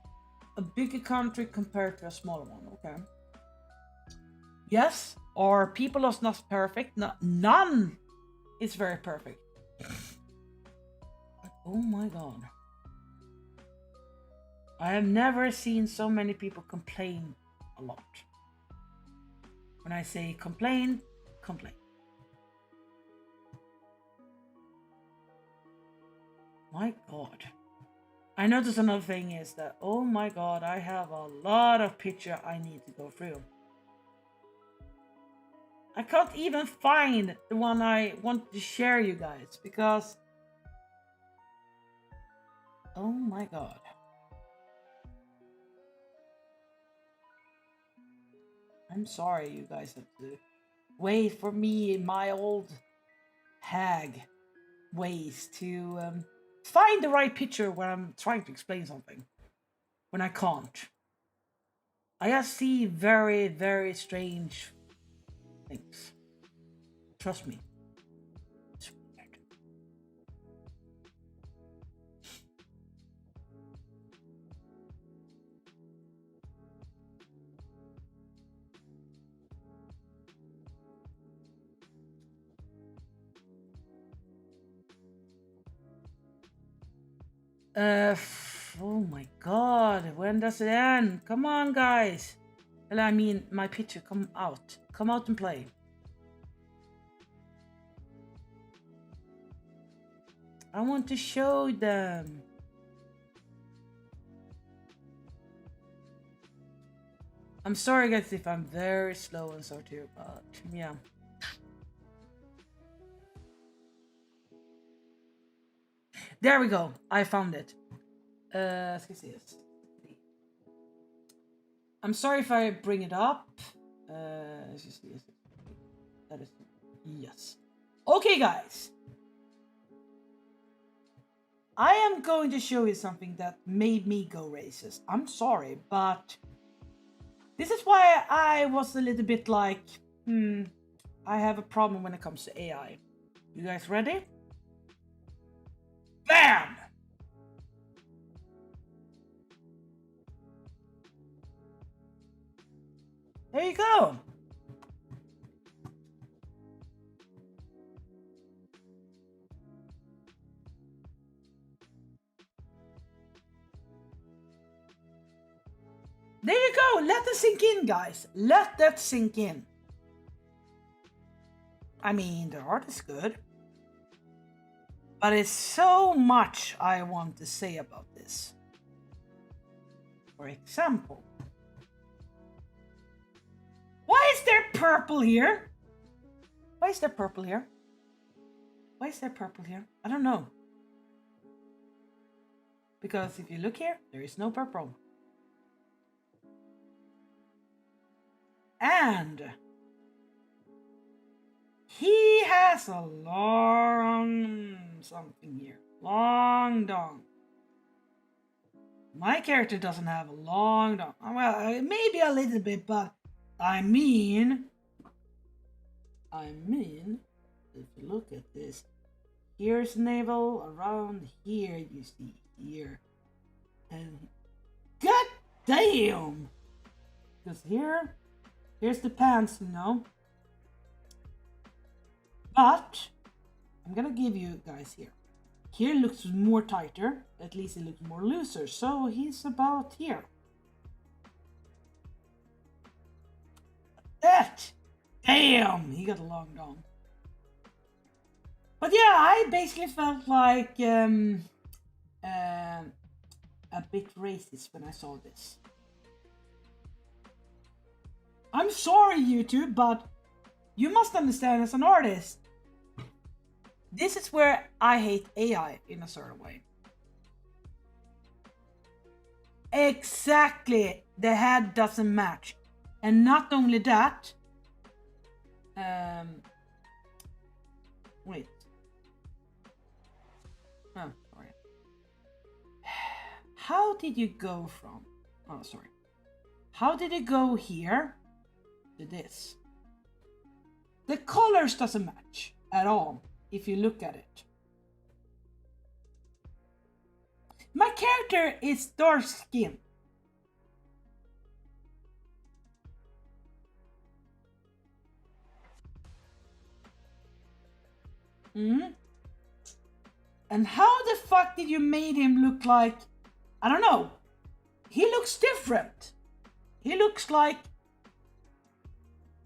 A: a bigger country compared to a smaller one, okay? Yes, our people are not perfect. None is very perfect. Oh my god. I have never seen so many people complain a lot. When I say complain, complain. My god. I noticed another thing is that, oh my god, I have a lot of picture I need to go through. I can't even find the one I want to share you guys because, oh my god. I'm sorry you guys have to wait for me in my old hag ways to find the right picture when I'm trying to explain something. When I can't. I just see very, very strange things. Trust me. It's weird. Oh my god, when does it end? Come on, guys. Well, I mean, my picture, come out. Come out and play. I want to show them. I'm sorry, guys, if I'm very slow and so too, but yeah. There we go. I found it. Ska se. I'm sorry if I bring it up. That is yes. Okay, guys. I am going to show you something that made me go racist. I'm sorry, but this is why I was a little bit like, I have a problem when it comes to AI. You guys ready? BAM! There you go. There you go. Let that sink in, guys. Let that sink in. I mean, the art is good. But it's so much I want to say about this. For example, why is there purple here? Why is there purple here? Why is there purple here? I don't know. Because if you look here, there is no purple. And he has a long something here. Long dong. My character doesn't have a long dong. Well, maybe a little bit, but I mean, if you look at this, here's navel, around here you see here. And god damn! Because here's the pants, you know. But I'm gonna give you guys here. Here looks more tighter, at least it looks more looser. So he's about here. That damn, he got a long dong. But yeah, I basically felt like a bit racist when I saw this. I'm sorry, YouTube, but you must understand as an artist, this is where I hate AI in a certain way. Exactly, the head doesn't match. And not only that, wait. Oh, sorry. How did you go from, oh, sorry. How did it go here to this? The colors doesn't match at all if you look at it. My character is dark skinned. And how the fuck did you made him look like, I don't know. He looks different. He looks like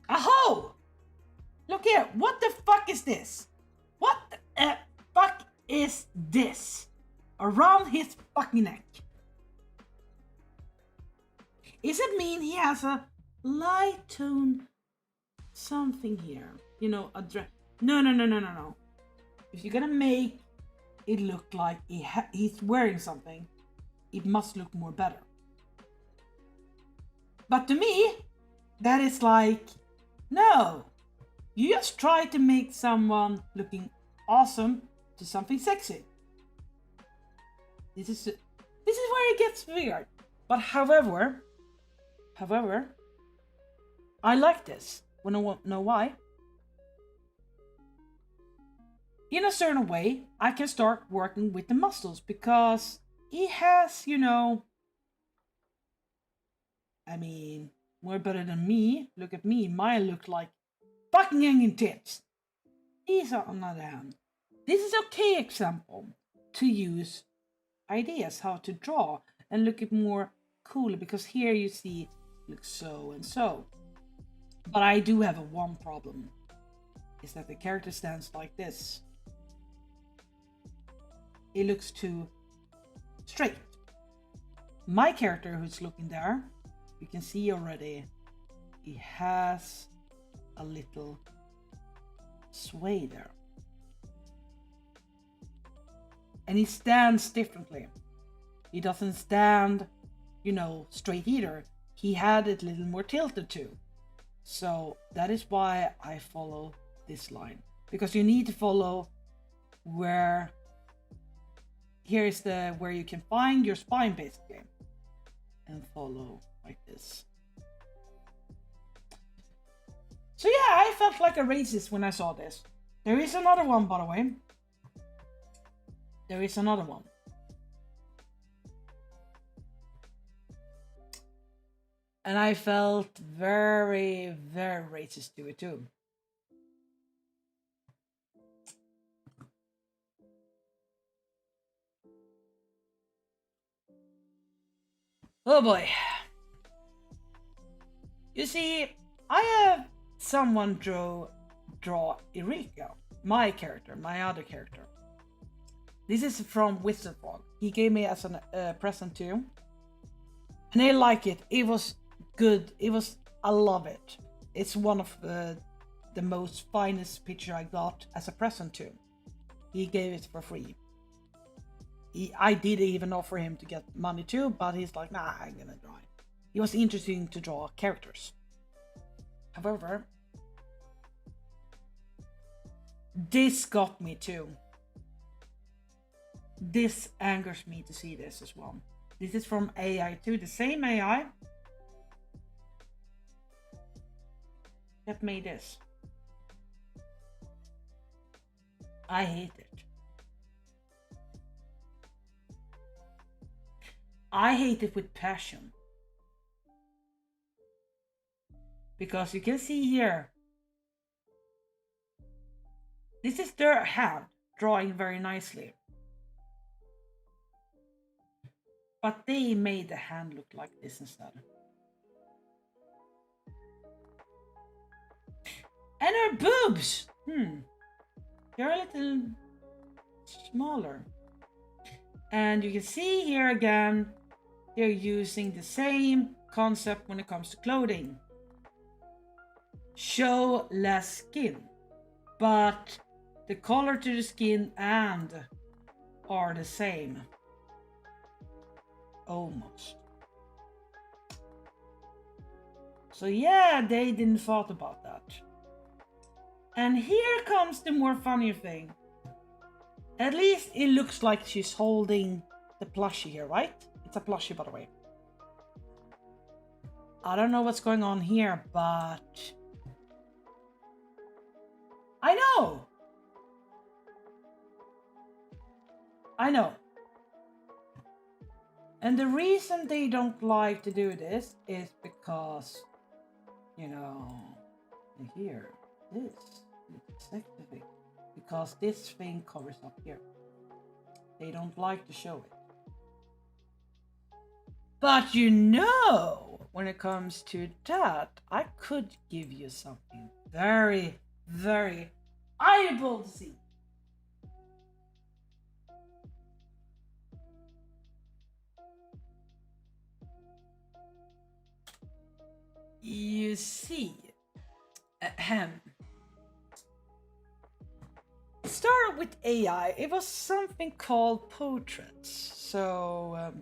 A: a hoe. Look here, what the fuck is this? What the fuck is this? Around his fucking neck. Does it mean he has a light tone something here? You know, a dress. No. If you're gonna make it look like he's wearing something, it must look more better. But to me, that is like, no. You just try to make someone looking awesome to something sexy. This is where it gets weird. But however, I like this. Wanna know why? In a certain way, I can start working with the muscles because he has, you know, I mean, more better than me. Look at me, mine look like fucking hanging tits. These are, on the other hand, this is okay example to use ideas how to draw and look at more cooler because here you see it looks so and so. But I do have one problem, is that the character stands like this. It looks too straight. My character who's looking there, you can see already, he has a little sway there. And he stands differently. He doesn't stand, you know, straight either. He had it a little more tilted too. So that is why I follow this line. Because you need to follow where here's the where you can find your spine basically, and follow like this. So yeah, I felt like a racist when I saw this. There is another one, by the way. There is another one. And I felt very, very racist to it too. Oh boy. You see, I have someone draw Eureka, my character, my other character. This is from Wizard Frog. He gave me as a present too. And I like it. It was good. I love it. It's one of the most finest picture I got as a present too. He gave it for free. I did even offer him to get money too, but he's like, nah, I'm gonna draw it. It was interesting to draw characters. However, this got me too. This angers me to see this as well. This is from AI too, the same AI that made this. I hate it. I hate it with passion. Because you can see here, this is their hand drawing very nicely. But they made the hand look like this instead. And her boobs! They're a little smaller. And you can see here again, they're using the same concept when it comes to clothing. Show less skin, but the color to the skin and are the same. Almost. So yeah, they didn't thought about that. And here comes the more funnier thing. At least it looks like she's holding the plushie here, right? It's a plushie, by the way. I don't know what's going on here, but I know. And the reason they don't like to do this is because, you know, here, this specific, because this thing covers up here. They don't like to show it. But you know, when it comes to that, I could give you something very, very eyeball to see. You see, start with AI. It was something called portraits. So,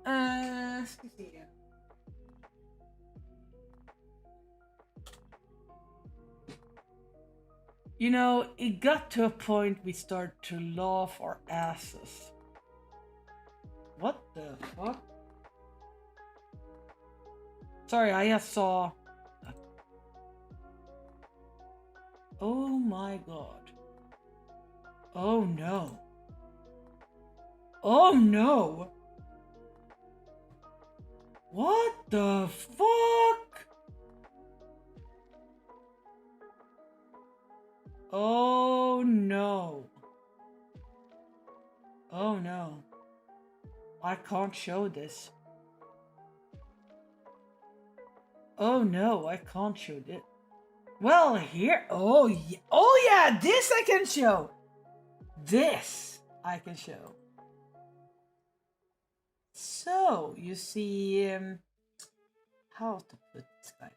A: ska se. You know, it got to a point we started to laugh our asses. What the fuck? Sorry, I just saw. Oh my god. Oh no. Oh no. What the fuck? Oh no. Oh no. I can't show this. Oh no, I can't show this. Well, here. Oh yeah, this I can show. This I can show. So you see, how to put this guy.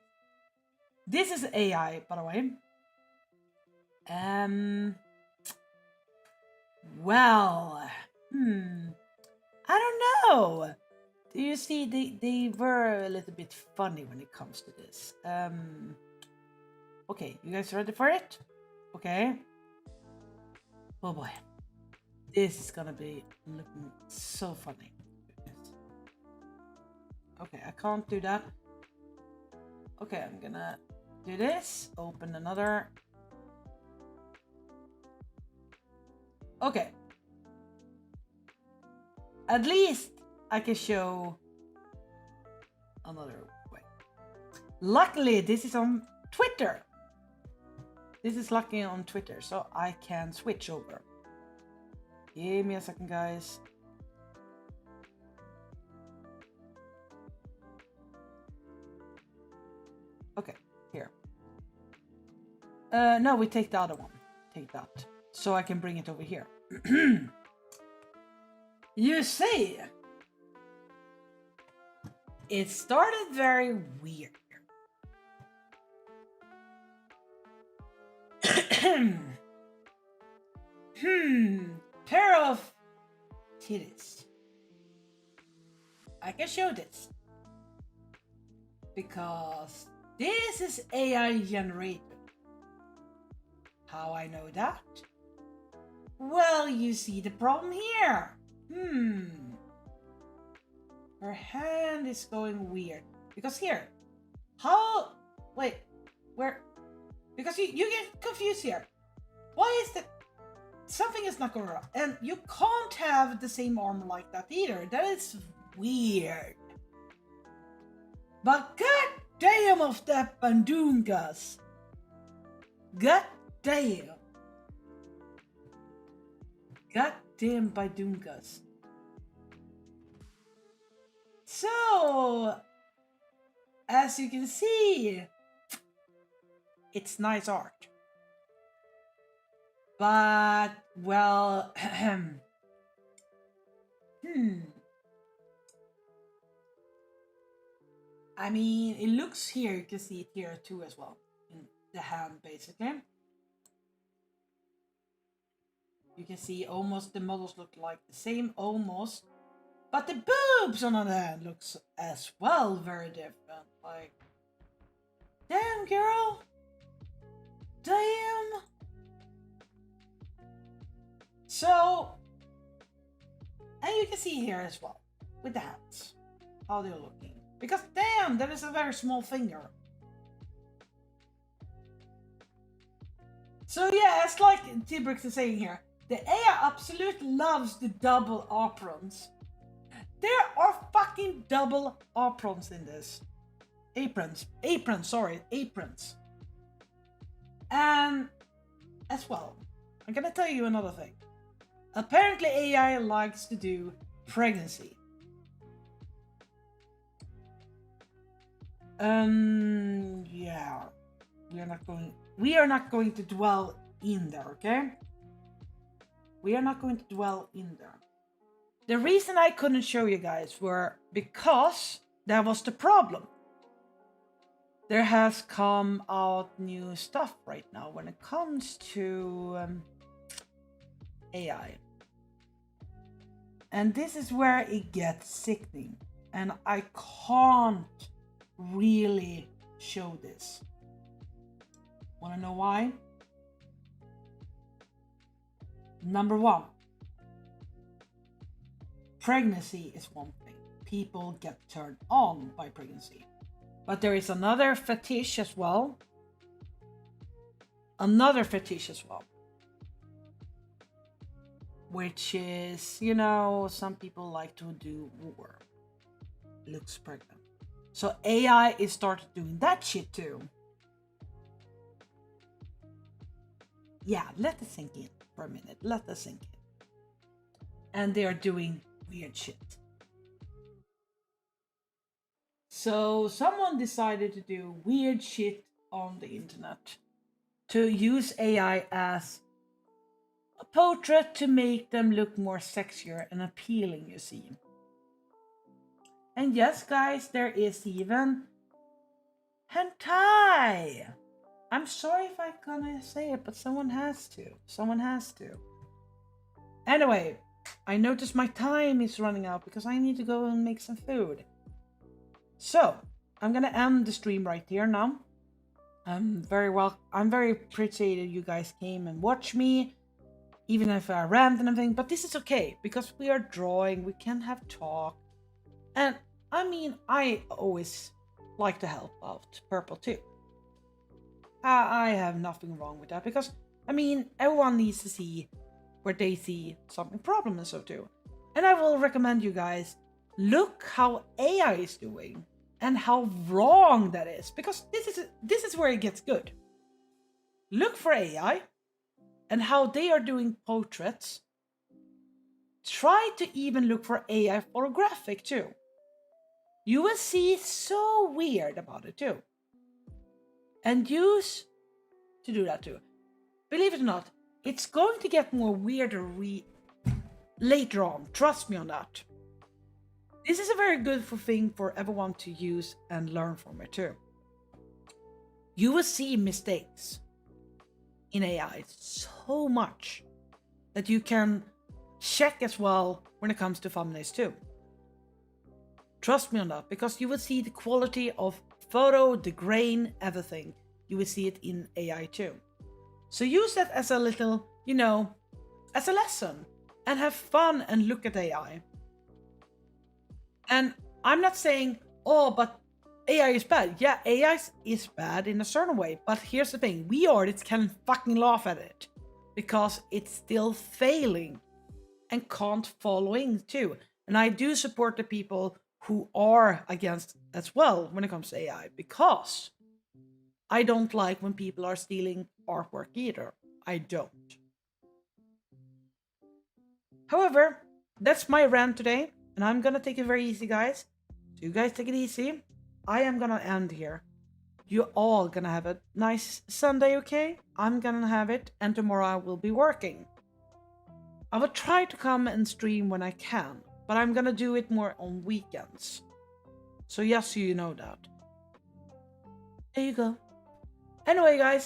A: This is AI, by the way. Well, I don't know. Do you see, they were a little bit funny when it comes to this. Okay, you guys ready for it? Okay. Oh boy. This is gonna be looking so funny. Okay, I can't do that. Okay, I'm gonna do this. Open another. Okay. At least I can show another way. Luckily, this is on Twitter. This is lucky on Twitter, so I can switch over. Give me a second, guys. Okay, here. No, we take the other one. Take that. So I can bring it over here. You see, it started very weird. Pair of titties. I can show this. Because this is AI generated. How I know that? Well, you see the problem here. Her hand is going weird. Because here. How? Wait. Where? Because you get confused here. Why is that? Something is not going wrong. And you can't have the same arm like that either. That is weird. But god damn of that Bandungas. God damn. God damn Bandungas. So, as you can see, it's nice art. But, well, I mean, it looks here, you can see it here too as well. In the hand, basically. You can see almost the models look like the same, almost. But the boobs on the other hand looks as well very different. Like, damn girl. Damn. So, and you can see here as well, with the hands, how they're looking. Because damn, that is a very small finger. So yeah, it's like T-Brix is saying here, the AI absolutely loves the double aprons. There are fucking double aprons in this. Aprons. And as well, I'm gonna tell you another thing. Apparently AI likes to do pregnancy. Yeah. We are not going to dwell in there, okay? We are not going to dwell in there. The reason I couldn't show you guys were because that was the problem. There has come out new stuff right now when it comes to AI. And this is where it gets sickening. And I can't really show this. Wanna know why? Number one, pregnancy is one thing. People get turned on by pregnancy. But there is another fetish as well. Which is, you know, some people like to do war. Looks pregnant. So AI is started doing that shit too. Yeah, let it sink in for a minute. Let it sink in. And they are doing weird shit. So someone decided to do weird shit on the internet. To use AI as a portrait to make them look more sexier and appealing, you see. And yes, guys, there is even hentai. I'm sorry if I'm gonna say it, but someone has to. Anyway, I noticed my time is running out because I need to go and make some food. So, I'm gonna end the stream right here now. I'm very appreciated you guys came and watched me. even if I rant and everything, but this is okay because we are drawing, we can have talk. And I mean, I always like to help out Purple too. I have nothing wrong with that because, I mean, everyone needs to see where they see something problem and so too. And I will recommend you guys look how AI is doing and how wrong that is, because this is where it gets good. Look for AI and how they are doing portraits. Try to even look for AI photographic too. You will see so weird about it too. And use to do that too. Believe it or not, it's going to get more weirder later on. Trust me on that. This is a very good thing for everyone to use and learn from it too. You will see mistakes in AI so much that you can check as well when it comes to thumbnails too. Trust me on that, because you will see the quality of photo, the grain, everything. You will see it in AI too. So use that as a little, as a lesson, and have fun and look at AI. And I'm not saying, oh, but AI is bad. Yeah, AI is bad in a certain way. But here's the thing. We artists can fucking laugh at it because it's still failing and can't follow in too. And I do support the people who are against as well when it comes to AI, because I don't like when people are stealing artwork either. I don't. However, that's my rant today, and I'm gonna take it very easy, guys. So you guys take it easy. I am gonna end here. You all gonna have a nice Sunday, okay? I'm gonna have it, and tomorrow I will be working. I will try to come and stream when I can, but I'm gonna do it more on weekends. So yes, you know that. There you go. Anyway, guys,